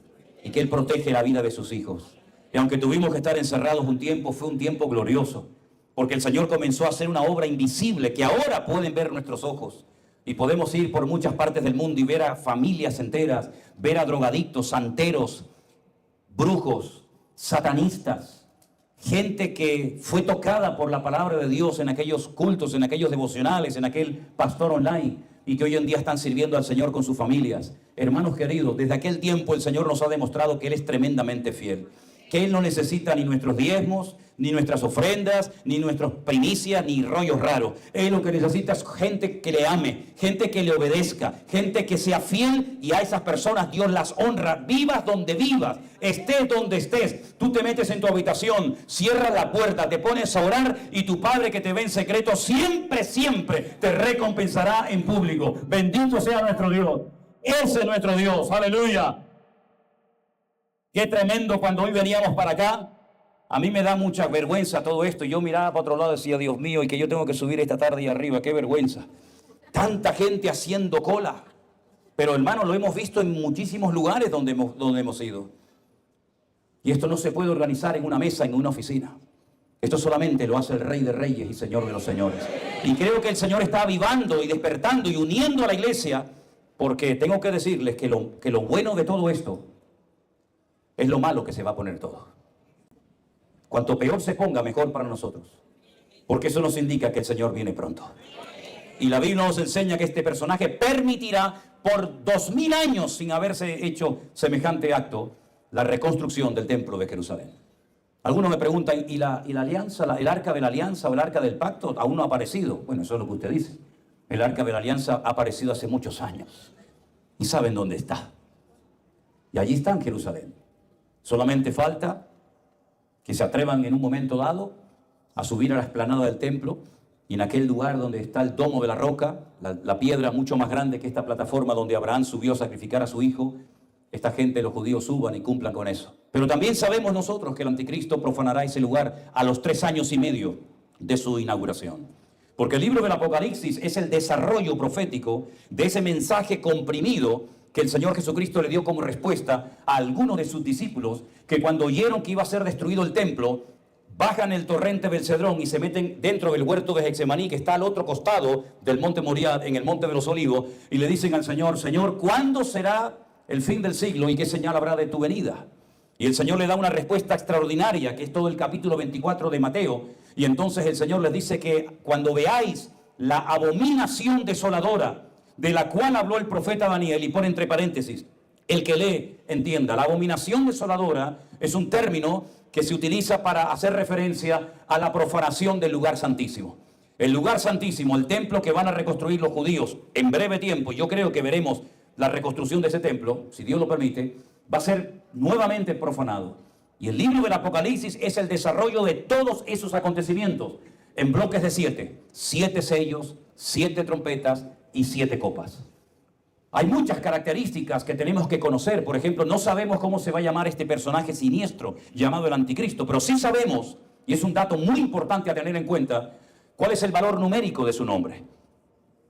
y que Él protege la vida de sus hijos. Y aunque tuvimos que estar encerrados un tiempo, fue un tiempo glorioso, porque el Señor comenzó a hacer una obra invisible que ahora pueden ver nuestros ojos. Y podemos ir por muchas partes del mundo y ver a familias enteras, ver a drogadictos, santeros, brujos, satanistas, gente que fue tocada por la palabra de Dios en aquellos cultos, en aquellos devocionales, en aquel pastor online, y que hoy en día están sirviendo al Señor con sus familias. Hermanos queridos, desde aquel tiempo el Señor nos ha demostrado que Él es tremendamente fiel, que Él no necesita ni nuestros diezmos, ni nuestras ofrendas, ni nuestras primicias, ni rollos raros. Él lo que necesita es gente que le ame, gente que le obedezca, gente que sea fiel, y a esas personas Dios las honra. Vivas donde vivas, estés donde estés, tú te metes en tu habitación, cierras la puerta, te pones a orar, y tu Padre que te ve en secreto siempre, siempre te recompensará en público. Bendito sea nuestro Dios. Ese es nuestro Dios. Aleluya. Qué tremendo cuando hoy veníamos para acá. A mí me da mucha vergüenza todo esto. Yo miraba para otro lado y decía, Dios mío, y que yo tengo que subir esta tarde y arriba. Qué vergüenza. Tanta gente haciendo cola. Pero hermano, lo hemos visto en muchísimos lugares donde hemos ido. Y esto no se puede organizar en una mesa, en una oficina. Esto solamente lo hace el Rey de Reyes y Señor de los Señores. Y creo que el Señor está avivando y despertando y uniendo a la iglesia, porque tengo que decirles que lo bueno de todo esto es lo malo que se va a poner todo. Cuanto peor se ponga, mejor para nosotros. Porque eso nos indica que el Señor viene pronto. Y la Biblia nos enseña que este personaje permitirá por 2000 años, sin haberse hecho semejante acto, la reconstrucción del templo de Jerusalén. Algunos me preguntan, ¿y la alianza, el arca de la alianza o el arca del pacto aún no ha aparecido? Bueno, eso es lo que usted dice. El arca de la alianza ha aparecido hace muchos años. Y saben dónde está. Y allí está en Jerusalén. Solamente falta que se atrevan en un momento dado a subir a la explanada del templo, y en aquel lugar donde está el domo de la roca, la piedra mucho más grande que esta plataforma donde Abraham subió a sacrificar a su hijo, esta gente, los judíos, suban y cumplan con eso. Pero también sabemos nosotros que el anticristo profanará ese lugar a los 3 años y medio de su inauguración. Porque el libro del Apocalipsis es el desarrollo profético de ese mensaje comprimido que el Señor Jesucristo le dio como respuesta a algunos de sus discípulos, que cuando oyeron que iba a ser destruido el templo, bajan el torrente del Cedrón y se meten dentro del huerto de Getsemaní, que está al otro costado del monte Moriah, en el monte de los Olivos, y le dicen al Señor: Señor, ¿cuándo será el fin del siglo y qué señal habrá de tu venida? Y el Señor le da una respuesta extraordinaria, que es todo el capítulo 24 de Mateo. Y entonces el Señor les dice que cuando veáis la abominación desoladora de la cual habló el profeta Daniel, y pone entre paréntesis, el que lee entienda. La abominación desoladora es un término que se utiliza para hacer referencia a la profanación del lugar santísimo. El lugar santísimo, el templo que van a reconstruir los judíos en breve tiempo, yo creo que veremos la reconstrucción de ese templo, si Dios lo permite, va a ser nuevamente profanado. Y el libro del Apocalipsis es el desarrollo de todos esos acontecimientos en bloques de 7 sellos, 7 trompetas y 7 copas. Hay muchas características que tenemos que conocer. Por ejemplo, no sabemos cómo se va a llamar este personaje siniestro llamado el anticristo, pero sí sabemos, y es un dato muy importante a tener en cuenta, cuál es el valor numérico de su nombre.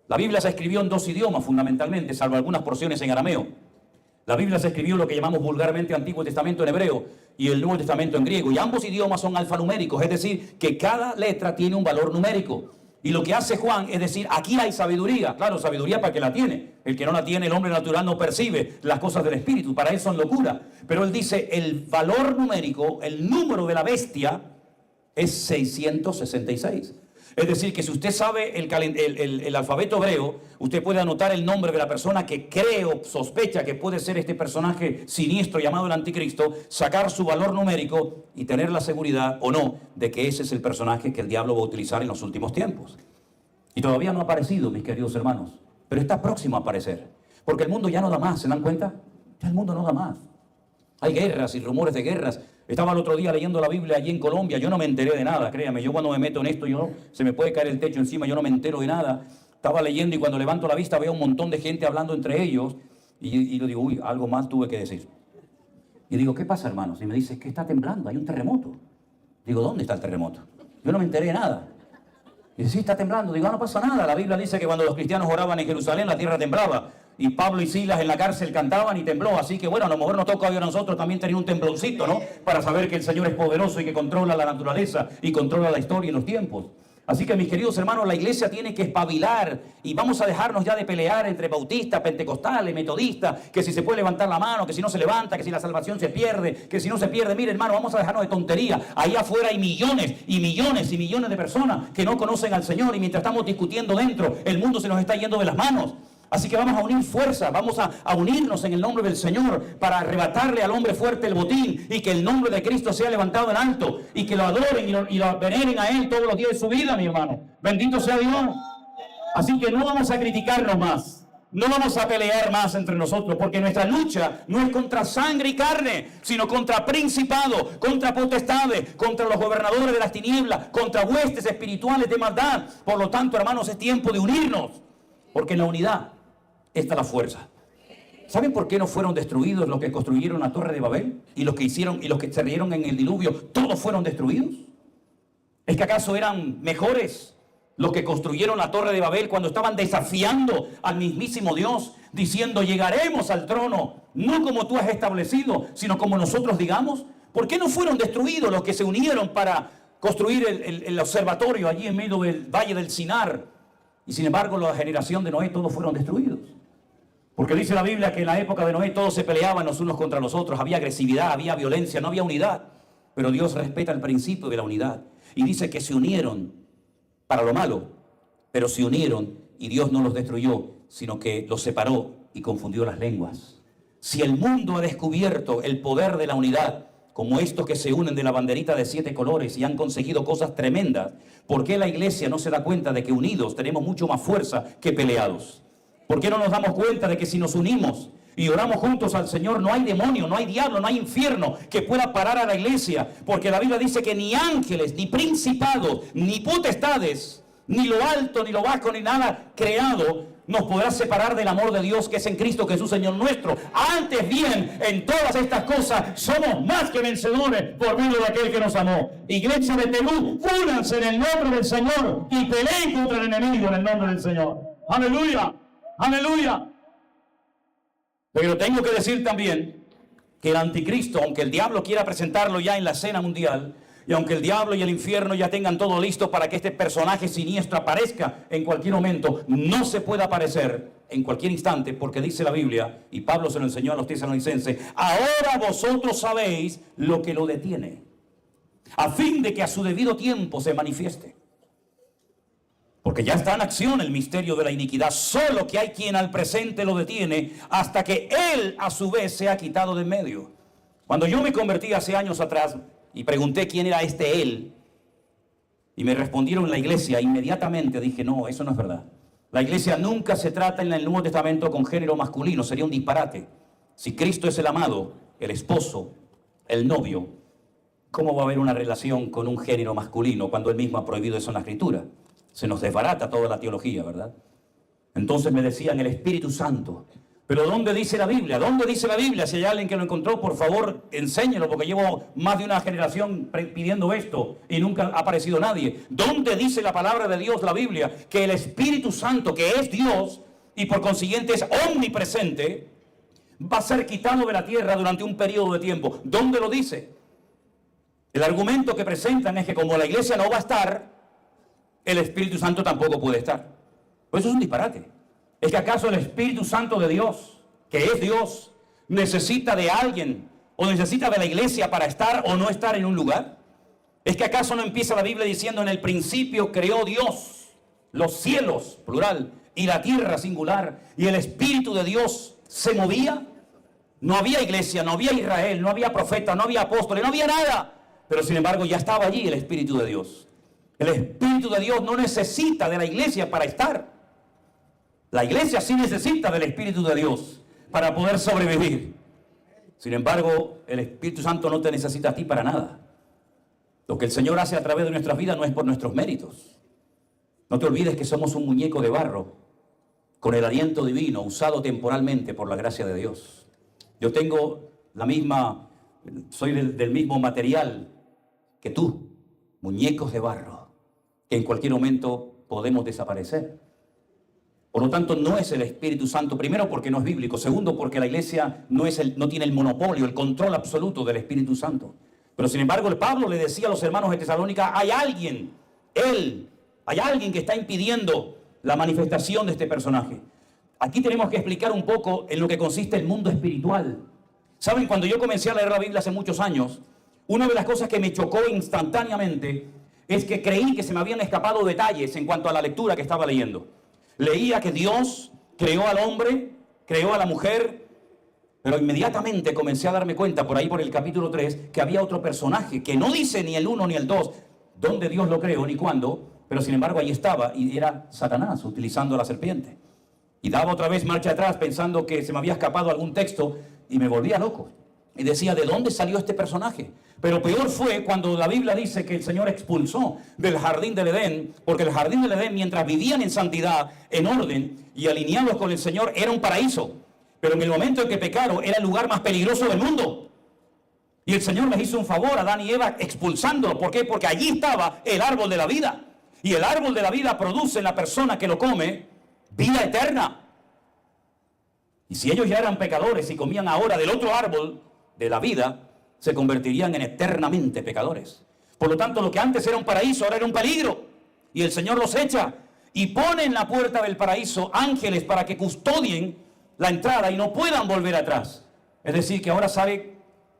La Biblia se escribió en 2 idiomas fundamentalmente, salvo algunas porciones en arameo. La Biblia se escribió lo que llamamos vulgarmente Antiguo Testamento en hebreo y el Nuevo Testamento en griego, y ambos idiomas son alfanuméricos, es decir, que cada letra tiene un valor numérico. Y lo que hace Juan es decir, aquí hay sabiduría. Claro, sabiduría para el que la tiene. El que no la tiene, el hombre natural no percibe las cosas del Espíritu. Para él son locura. Pero él dice, el valor numérico, el número de la bestia es 666. Es decir, que si usted sabe el alfabeto hebreo, usted puede anotar el nombre de la persona que cree o sospecha que puede ser este personaje siniestro llamado el anticristo, sacar su valor numérico y tener la seguridad o no de que ese es el personaje que el diablo va a utilizar en los últimos tiempos. Y todavía no ha aparecido, mis queridos hermanos, pero está próximo a aparecer. Porque el mundo ya no da más, ¿se dan cuenta? Ya el mundo no da más. Hay guerras y rumores de guerras. Estaba el otro día leyendo la Biblia allí en Colombia. Yo no me enteré de nada, créame. Yo cuando me meto en esto, se me puede caer el techo encima, yo no me entero de nada. Estaba leyendo y cuando levanto la vista veo un montón de gente hablando entre ellos. Y yo digo, uy, algo más tuve que decir. Y digo, ¿qué pasa, hermanos? Y me dice, que está temblando, hay un terremoto. Digo, ¿dónde está el terremoto? Yo no me enteré de nada. Y dice, sí, está temblando. Digo, no pasa nada. La Biblia dice que cuando los cristianos oraban en Jerusalén, la tierra temblaba. Y Pablo y Silas en la cárcel cantaban y tembló. Así que bueno, a lo mejor nos toca hoy a nosotros también tener un tembloncito, ¿no? Para saber que el Señor es poderoso y que controla la naturaleza y controla la historia y los tiempos. Así que mis queridos hermanos, la iglesia tiene que espabilar y vamos a dejarnos ya de pelear entre bautistas, pentecostales, metodistas, que si se puede levantar la mano, que si no se levanta, que si la salvación se pierde, que si no se pierde. Mire, hermano, vamos a dejarnos de tontería. Ahí afuera hay millones y millones y millones de personas que no conocen al Señor y mientras estamos discutiendo dentro, el mundo se nos está yendo de las manos. Así que vamos a unir fuerzas, vamos a unirnos en el nombre del Señor para arrebatarle al hombre fuerte el botín y que el nombre de Cristo sea levantado en alto y que lo adoren y lo veneren a Él todos los días de su vida, mi hermano. Bendito sea Dios. Así que no vamos a criticarnos más, no vamos a pelear más entre nosotros, porque nuestra lucha no es contra sangre y carne, sino contra principados, contra potestades, contra los gobernadores de las tinieblas, contra huestes espirituales de maldad. Por lo tanto, hermanos, es tiempo de unirnos, porque en la unidad está la fuerza. ¿Saben por qué no fueron destruidos los que construyeron la Torre de Babel? Y los que se rieron en el diluvio, ¿todos fueron destruidos? ¿Es que acaso eran mejores Los que construyeron la Torre de Babel cuando estaban desafiando al mismísimo Dios, diciendo, llegaremos al trono, no como tú has establecido, sino como nosotros digamos. ¿Por qué no fueron destruidos los que se unieron para construir el observatorio allí en medio del valle del Sinar? Y sin embargo, la generación de Noé, todos fueron destruidos. Porque dice la Biblia que en la época de Noé todos se peleaban los unos contra los otros, había agresividad, había violencia, no había unidad. Pero Dios respeta el principio de la unidad. Y dice que se unieron para lo malo, pero se unieron y Dios no los destruyó, sino que los separó y confundió las lenguas. Si el mundo ha descubierto el poder de la unidad, como estos que se unen de la banderita de 7 colores y han conseguido cosas tremendas, ¿por qué la iglesia no se da cuenta de que unidos tenemos mucho más fuerza que peleados? ¿Por qué no nos damos cuenta de que si nos unimos y oramos juntos al Señor, no hay demonio, no hay diablo, no hay infierno que pueda parar a la iglesia? Porque la Biblia dice que ni ángeles, ni principados, ni potestades, ni lo alto, ni lo bajo, ni nada creado nos podrá separar del amor de Dios que es en Cristo Jesús, Señor nuestro. Antes bien, en todas estas cosas somos más que vencedores por medio de aquel que nos amó. Iglesia de Telú, únanse en el nombre del Señor y peleen contra el enemigo en el nombre del Señor. ¡Aleluya! ¡Aleluya! Pero tengo que decir también que el anticristo, aunque el diablo quiera presentarlo ya en la cena mundial, y aunque el diablo y el infierno ya tengan todo listo para que este personaje siniestro aparezca en cualquier momento, no se puede aparecer en cualquier instante, porque dice la Biblia, y Pablo se lo enseñó a los tesalonicenses, ahora vosotros sabéis lo que lo detiene, a fin de que a su debido tiempo se manifieste. Porque ya está en acción el misterio de la iniquidad, solo que hay quien al presente lo detiene hasta que él a su vez se ha quitado de en medio. Cuando yo me convertí hace años atrás y pregunté quién era este él, y me respondieron en la iglesia, inmediatamente dije, no, eso no es verdad. La iglesia nunca se trata en el Nuevo Testamento con género masculino, sería un disparate. Si Cristo es el amado, el esposo, el novio, ¿cómo va a haber una relación con un género masculino cuando él mismo ha prohibido eso en la Escritura? Se nos desbarata toda la teología, ¿verdad? Entonces me decían el Espíritu Santo. Pero ¿dónde dice la Biblia? ¿Dónde dice la Biblia? Si hay alguien que lo encontró, por favor, enséñelo, porque llevo más de una generación pidiendo esto y nunca ha aparecido nadie. ¿Dónde dice la palabra de Dios, la Biblia, que el Espíritu Santo, que es Dios y por consiguiente es omnipresente, va a ser quitado de la tierra durante un periodo de tiempo? ¿Dónde lo dice? El argumento que presentan es que como la iglesia no va a estar, el Espíritu Santo tampoco puede estar. Pues eso es un disparate. ¿Es que acaso el Espíritu Santo de Dios, que es Dios, necesita de alguien o necesita de la iglesia para estar o no estar en un lugar? ¿Es que acaso no empieza la Biblia diciendo en el principio creó Dios los cielos, plural, y la tierra, singular, y el Espíritu de Dios se movía? No había iglesia, no había Israel, no había profeta, no había apóstoles, no había nada. Pero sin embargo ya estaba allí el Espíritu de Dios. El Espíritu de Dios no necesita de la iglesia para estar. La iglesia sí necesita del Espíritu de Dios para poder sobrevivir. Sin embargo, el Espíritu Santo no te necesita a ti para nada. Lo que el Señor hace a través de nuestras vidas no es por nuestros méritos. No te olvides que somos un muñeco de barro con el aliento divino usado temporalmente por la gracia de Dios. Yo tengo la misma, soy del mismo material que tú, muñecos de barro, que en cualquier momento podemos desaparecer. Por lo tanto, no es el Espíritu Santo, primero porque no es bíblico, segundo porque la iglesia no tiene el monopolio, el control absoluto del Espíritu Santo. Pero sin embargo, el Pablo le decía a los hermanos de Tesalónica, hay alguien que está impidiendo la manifestación de este personaje. Aquí tenemos que explicar un poco en lo que consiste el mundo espiritual. Saben, cuando yo comencé a leer la Biblia hace muchos años, una de las cosas que me chocó instantáneamente es que creí que se me habían escapado detalles en cuanto a la lectura que estaba leyendo. Leía que Dios creó al hombre, creó a la mujer, pero inmediatamente comencé a darme cuenta, por ahí por el capítulo 3, que había otro personaje que no dice ni el 1 ni el 2, dónde Dios lo creó ni cuándo, pero sin embargo ahí estaba y era Satanás utilizando la serpiente. Y daba otra vez marcha atrás pensando que se me había escapado algún texto y me volvía loco. Y decía, ¿de dónde salió este personaje? Pero peor fue cuando la Biblia dice que el Señor expulsó del jardín del Edén, porque el jardín del Edén, mientras vivían en santidad, en orden y alineados con el Señor, era un paraíso. Pero en el momento en que pecaron, era el lugar más peligroso del mundo. Y el Señor les hizo un favor a Adán y Eva expulsándolo. ¿Por qué? Porque allí estaba el árbol de la vida. Y el árbol de la vida produce en la persona que lo come vida eterna. Y si ellos ya eran pecadores y comían ahora del otro árbol de la vida, se convertirían en eternamente pecadores. Por lo tanto, lo que antes era un paraíso, ahora era un peligro. Y el Señor los echa y pone en la puerta del paraíso ángeles para que custodien la entrada y no puedan volver atrás. Es decir, que ahora sale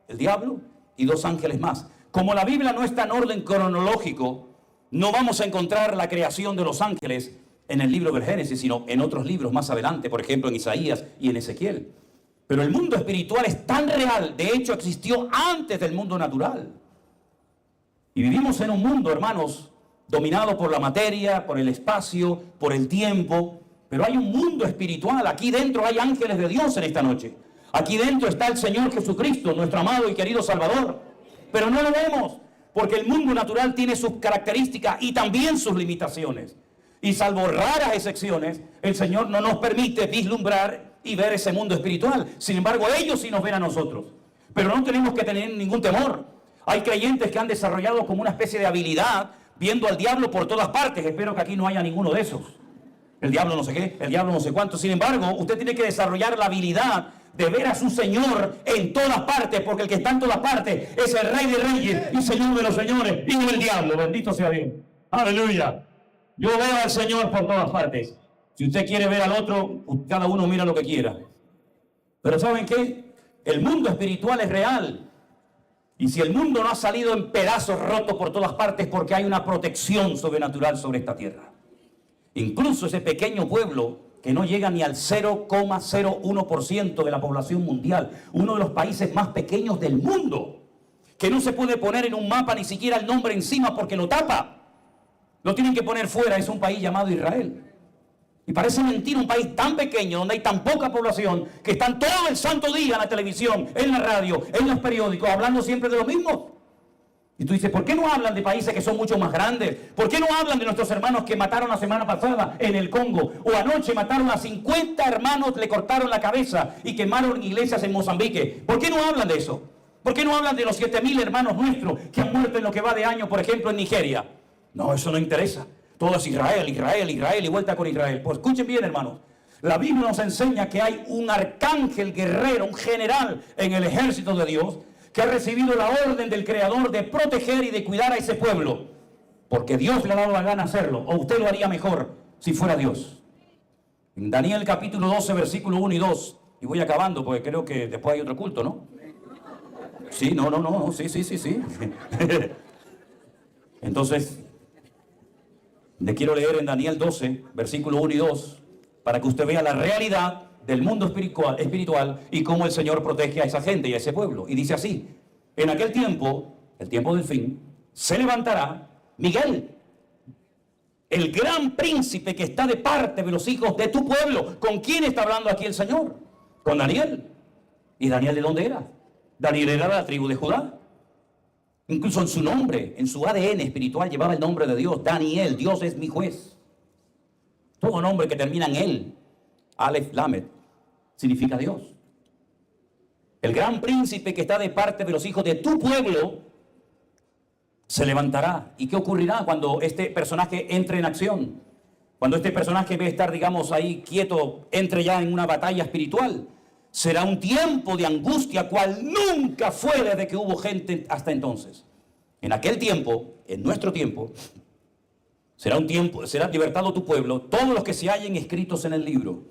el diablo y 2 ángeles más. Como la Biblia no está en orden cronológico, no vamos a encontrar la creación de los ángeles en el libro del Génesis, sino en otros libros más adelante, por ejemplo en Isaías y en Ezequiel. Pero el mundo espiritual es tan real, de hecho existió antes del mundo natural. Y vivimos en un mundo, hermanos, dominado por la materia, por el espacio, por el tiempo. Pero hay un mundo espiritual. Aquí dentro hay ángeles de Dios en esta noche. Aquí dentro está el Señor Jesucristo, nuestro amado y querido Salvador. Pero no lo vemos, porque el mundo natural tiene sus características y también sus limitaciones. Y salvo raras excepciones, el Señor no nos permite vislumbrar y ver ese mundo espiritual. Sin embargo, ellos sí nos ven a nosotros. Pero no tenemos que tener ningún temor. Hay creyentes que han desarrollado como una especie de habilidad viendo al diablo por todas partes. Espero que aquí no haya ninguno de esos. El diablo no sé qué, el diablo no sé cuánto. Sin embargo, usted tiene que desarrollar la habilidad de ver a su Señor en todas partes, porque el que está en todas partes es el Rey de Reyes y Señor de los Señores, y no el diablo. Bendito sea Dios. Aleluya. Yo veo al Señor por todas partes. Si usted quiere ver al otro, cada uno mira lo que quiera. Pero ¿saben qué? El mundo espiritual es real. Y si el mundo no ha salido en pedazos rotos por todas partes, porque hay una protección sobrenatural sobre esta tierra. Incluso ese pequeño pueblo que no llega ni al 0,01% de la población mundial, uno de los países más pequeños del mundo, que no se puede poner en un mapa ni siquiera el nombre encima porque lo tapa. Lo tienen que poner fuera, es un país llamado Israel. Y parece mentira, un país tan pequeño, donde hay tan poca población, que están todo el santo día en la televisión, en la radio, en los periódicos, hablando siempre de lo mismo. Y tú dices, ¿por qué no hablan de países que son mucho más grandes? ¿Por qué no hablan de nuestros hermanos que mataron la semana pasada en el Congo? O anoche mataron a 50 hermanos, le cortaron la cabeza y quemaron iglesias en Mozambique. ¿Por qué no hablan de eso? ¿Por qué no hablan de los 7.000 hermanos nuestros que han muerto en lo que va de año, por ejemplo, en Nigeria? No, eso no interesa. Todo es Israel, Israel, Israel y vuelta con Israel. Pues escuchen bien, hermanos. La Biblia nos enseña que hay un arcángel guerrero, un general en el ejército de Dios, que ha recibido la orden del Creador de proteger y de cuidar a ese pueblo. Porque Dios le ha dado la gana hacerlo. O usted lo haría mejor si fuera Dios. En Daniel capítulo 12, versículo 1 y 2. Y voy acabando porque creo que después hay otro culto, ¿no? Sí, no, sí. Entonces, le quiero leer en Daniel 12, versículo 1 y 2, para que usted vea la realidad del mundo espiritual y cómo el Señor protege a esa gente y a ese pueblo. Y dice así: en aquel tiempo, el tiempo del fin, se levantará Miguel, el gran príncipe que está de parte de los hijos de tu pueblo. ¿Con quién está hablando aquí el Señor? Con Daniel. ¿Y Daniel de dónde era? Daniel era de la tribu de Judá. Incluso en su nombre, en su ADN espiritual llevaba el nombre de Dios. Daniel, Dios es mi juez. Todo nombre que termina en él, Aleph, Lamed, significa Dios. El gran príncipe que está de parte de los hijos de tu pueblo se levantará. ¿Y qué ocurrirá cuando este personaje entre en acción? Cuando este personaje ve estar, digamos, ahí quieto, entre ya en una batalla espiritual. Será un tiempo de angustia cual nunca fue desde que hubo gente hasta entonces. En aquel tiempo, en nuestro tiempo, será libertado tu pueblo, todos los que se hallen escritos en el libro.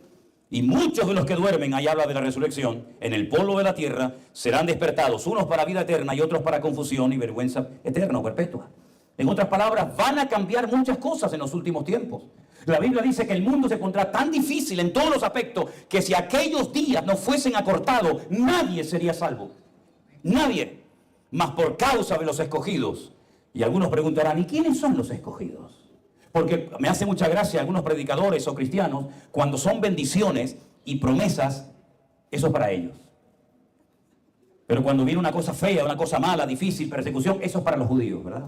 Y muchos de los que duermen, ahí habla de la resurrección, en el polvo de la tierra, serán despertados, unos para vida eterna y otros para confusión y vergüenza eterna o perpetua. En otras palabras, van a cambiar muchas cosas en los últimos tiempos. La Biblia dice que el mundo se pondrá tan difícil en todos los aspectos que si aquellos días no fuesen acortados, nadie sería salvo. Nadie. Mas por causa de los escogidos. Y algunos preguntarán, ¿y quiénes son los escogidos? Porque me hace mucha gracia algunos predicadores o cristianos, cuando son bendiciones y promesas, eso es para ellos. Pero cuando viene una cosa fea, una cosa mala, difícil, persecución, eso es para los judíos, ¿verdad?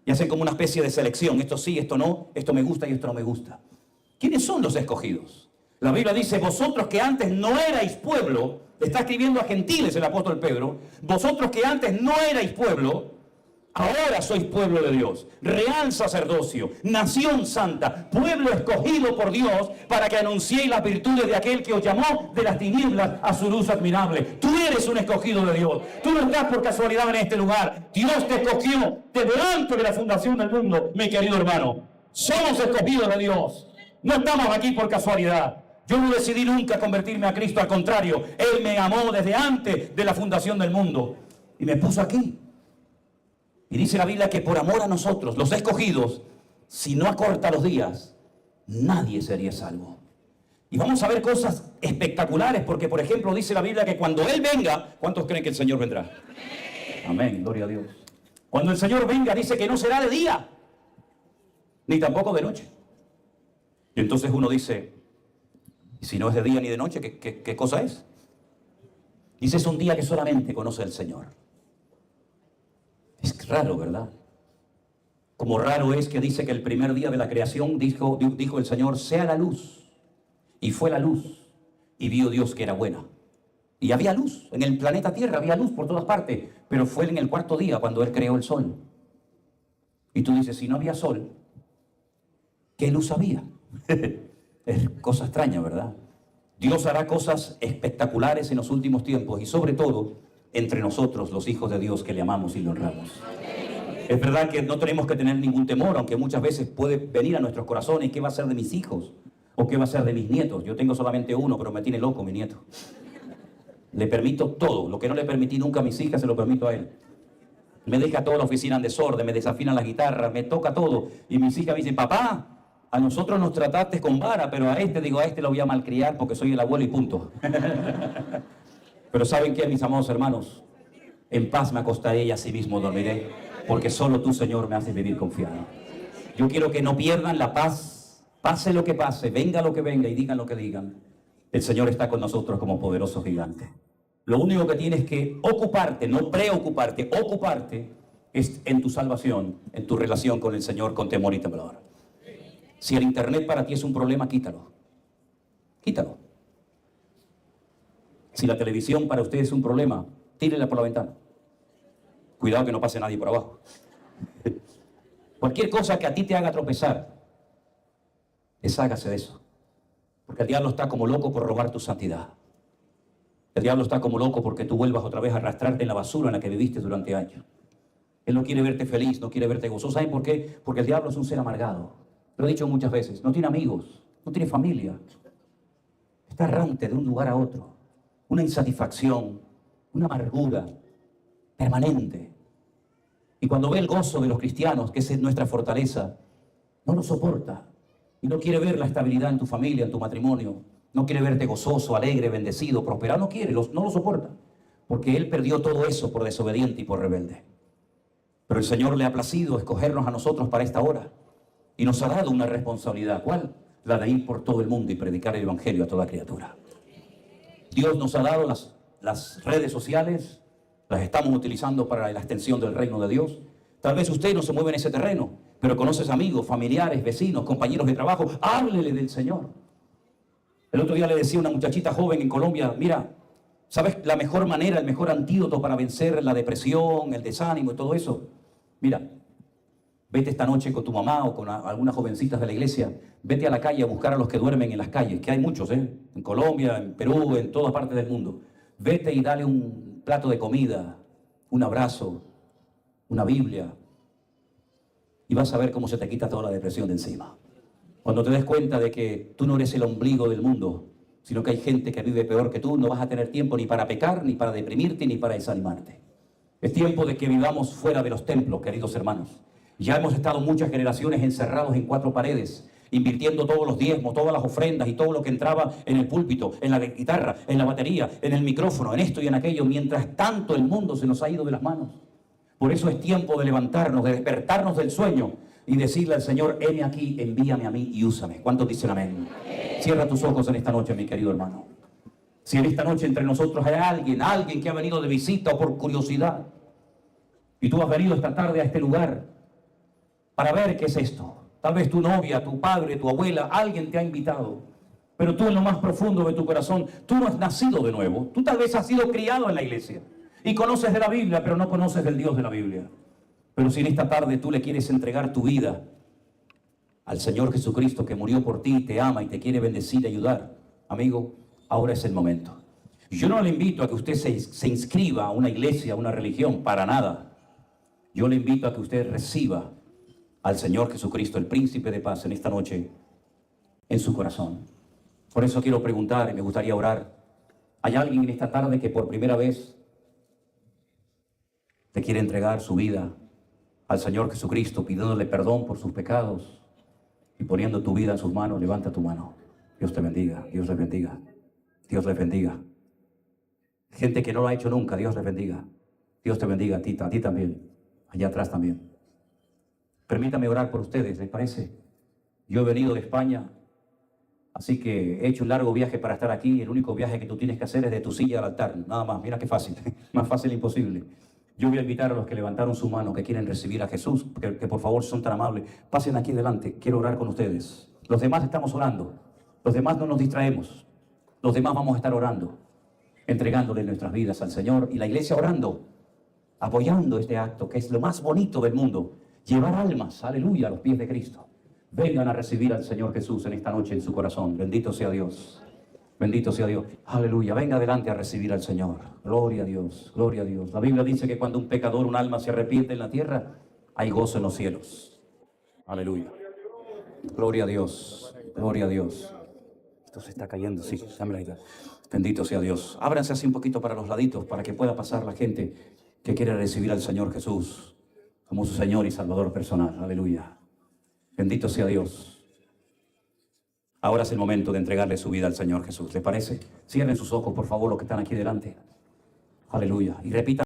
Y hacen como una especie de selección. Esto sí, esto no, esto me gusta y esto no me gusta. ¿Quiénes son los escogidos? La Biblia dice, vosotros que antes no erais pueblo, está escribiendo a gentiles el apóstol Pedro, vosotros que antes no erais pueblo, Ahora sois pueblo de Dios, real sacerdocio, nación santa, pueblo escogido por Dios para que anunciéis las virtudes de aquel que os llamó de las tinieblas a su luz admirable. Tú eres un escogido de Dios. Tú no estás por casualidad en este lugar. Dios te escogió desde antes de la fundación del mundo, mi querido hermano. Somos escogidos de Dios. No estamos aquí por casualidad. Yo no decidí nunca convertirme a Cristo, al contrario. Él me amó desde antes de la fundación del mundo y me puso aquí. Y dice la Biblia que por amor a nosotros, los escogidos, si no acorta los días, nadie sería salvo. Y vamos a ver cosas espectaculares, porque por ejemplo dice la Biblia que cuando Él venga, ¿cuántos creen que el Señor vendrá? Amén, gloria a Dios. Cuando el Señor venga dice que no será de día, ni tampoco de noche. Y entonces uno dice, si no es de día ni de noche, ¿qué cosa es? Dice, es un día que solamente conoce el Señor. Es raro, ¿verdad? Como raro es que dice que el primer día de la creación dijo el Señor, sea la luz. Y fue la luz. Y vio Dios que era buena. Y había luz. En el planeta Tierra había luz por todas partes. Pero fue en el cuarto día cuando Él creó el sol. Y tú dices, si no había sol, ¿qué luz había? Es cosa extraña, ¿verdad? Dios hará cosas espectaculares en los últimos tiempos. Y sobre todo, entre nosotros, los hijos de Dios que le amamos y le honramos. Es verdad que no tenemos que tener ningún temor, aunque muchas veces puede venir a nuestros corazones, ¿qué va a ser de mis hijos? ¿O qué va a ser de mis nietos? Yo tengo solamente uno, pero me tiene loco mi nieto. Le permito todo, lo que no le permití nunca a mis hijas, se lo permito a él. Me deja toda la oficina en desorden, me desafinan las guitarras, me toca todo. Y mis hijas me dicen, papá, a nosotros nos trataste con vara, pero a este lo voy a malcriar porque soy el abuelo y punto. Pero ¿saben qué, mis amados hermanos? En paz me acostaré y así mismo dormiré, porque solo tú, Señor, me haces vivir confiado. Yo quiero que no pierdan la paz, pase lo que pase, venga lo que venga y digan lo que digan. El Señor está con nosotros como poderoso gigante. Lo único que tienes que ocuparte, no preocuparte, ocuparte, es en tu salvación, en tu relación con el Señor con temor y temblor. Si el internet para ti es un problema, quítalo. Quítalo. Si la televisión para usted es un problema, tírela por la ventana. Cuidado que no pase nadie por abajo. Cualquier cosa que a ti te haga tropezar, deshágase de eso. Porque el diablo está como loco por robar tu santidad. El diablo está como loco porque tú vuelvas otra vez a arrastrarte en la basura en la que viviste durante años. Él no quiere verte feliz, no quiere verte gozoso. ¿Saben por qué? Porque el diablo es un ser amargado. Lo he dicho muchas veces. No tiene amigos, no tiene familia. Está errante de un lugar a otro. Una insatisfacción, una amargura permanente. Y cuando ve el gozo de los cristianos, que es nuestra fortaleza, no lo soporta. Y no quiere ver la estabilidad en tu familia, en tu matrimonio. No quiere verte gozoso, alegre, bendecido, prosperado. No quiere, no lo soporta. Porque él perdió todo eso por desobediente y por rebelde. Pero el Señor le ha placido escogernos a nosotros para esta hora. Y nos ha dado una responsabilidad. ¿Cuál? La de ir por todo el mundo y predicar el Evangelio a toda criatura. Dios nos ha dado las redes sociales, las estamos utilizando para la extensión del reino de Dios. Tal vez usted no se mueve en ese terreno, pero conoces amigos, familiares, vecinos, compañeros de trabajo, háblele del Señor. El otro día le decía a una muchachita joven en Colombia, mira, ¿sabes la mejor manera, el mejor antídoto para vencer la depresión, el desánimo y todo eso? Mira, vete esta noche con tu mamá o con algunas jovencitas de la iglesia, vete a la calle a buscar a los que duermen en las calles, que hay muchos, en Colombia, en Perú, en todas partes del mundo. Vete y dale un plato de comida, un abrazo, una Biblia, y vas a ver cómo se te quita toda la depresión de encima. Cuando te des cuenta de que tú no eres el ombligo del mundo, sino que hay gente que vive peor que tú, no vas a tener tiempo ni para pecar, ni para deprimirte, ni para desanimarte. Es tiempo de que vivamos fuera de los templos, queridos hermanos. Ya hemos estado muchas generaciones encerrados en 4 paredes, invirtiendo todos los diezmos, todas las ofrendas y todo lo que entraba en el púlpito, en la guitarra, en la batería, en el micrófono, en esto y en aquello, mientras tanto el mundo se nos ha ido de las manos. Por eso es tiempo de levantarnos, de despertarnos del sueño y decirle al Señor, heme aquí, envíame a mí y úsame. ¿Cuántos dicen amén? Cierra tus ojos en esta noche, mi querido hermano. Si en esta noche entre nosotros hay alguien que ha venido de visita o por curiosidad, y tú has venido esta tarde a este lugar para ver qué es esto. Tal vez tu novia, tu padre, tu abuela, alguien te ha invitado. Pero tú en lo más profundo de tu corazón, tú no has nacido de nuevo. Tú tal vez has sido criado en la iglesia y conoces de la Biblia, pero no conoces del Dios de la Biblia. Pero si en esta tarde tú le quieres entregar tu vida al Señor Jesucristo que murió por ti, te ama y te quiere bendecir y ayudar, amigo, ahora es el momento. Yo no le invito a que usted se inscriba a una iglesia, a una religión, para nada. Yo le invito a que usted reciba al Señor Jesucristo, el príncipe de paz, en esta noche, en su corazón. Por eso quiero preguntar y me gustaría orar. ¿Hay alguien en esta tarde que por primera vez te quiere entregar su vida al Señor Jesucristo, pidiéndole perdón por sus pecados y poniendo tu vida en sus manos? Levanta tu mano. Dios te bendiga, Dios les bendiga, Dios les bendiga. Gente que no lo ha hecho nunca, Dios les bendiga. Dios te bendiga a ti también, allá atrás también. Permítame orar por ustedes, ¿les parece? Yo he venido de España, así que he hecho un largo viaje para estar aquí. El único viaje que tú tienes que hacer es de tu silla al altar, nada más. Mira qué fácil, más fácil imposible. Yo voy a invitar a los que levantaron su mano, que quieren recibir a Jesús, que por favor son tan amables, pasen aquí adelante, quiero orar con ustedes. Los demás estamos orando, los demás no nos distraemos, los demás vamos a estar orando, entregándole nuestras vidas al Señor y la iglesia orando, apoyando este acto que es lo más bonito del mundo, llevar almas, aleluya, a los pies de Cristo. Vengan a recibir al Señor Jesús en esta noche en su corazón. Bendito sea Dios. Bendito sea Dios. Aleluya. Venga adelante a recibir al Señor. Gloria a Dios. Gloria a Dios. La Biblia dice que cuando un pecador, un alma se arrepiente en la tierra, hay gozo en los cielos. Aleluya. Gloria a Dios. Gloria a Dios. Esto se está cayendo. Sí, dame la idea. Bendito sea Dios. Ábranse así un poquito para los laditos para que pueda pasar la gente que quiere recibir al Señor Jesús como su Señor y Salvador personal. Aleluya. Bendito sea Dios. Ahora es el momento de entregarle su vida al Señor Jesús. ¿Les parece? Cierren sus ojos, por favor, los que están aquí delante. Aleluya. Y repita.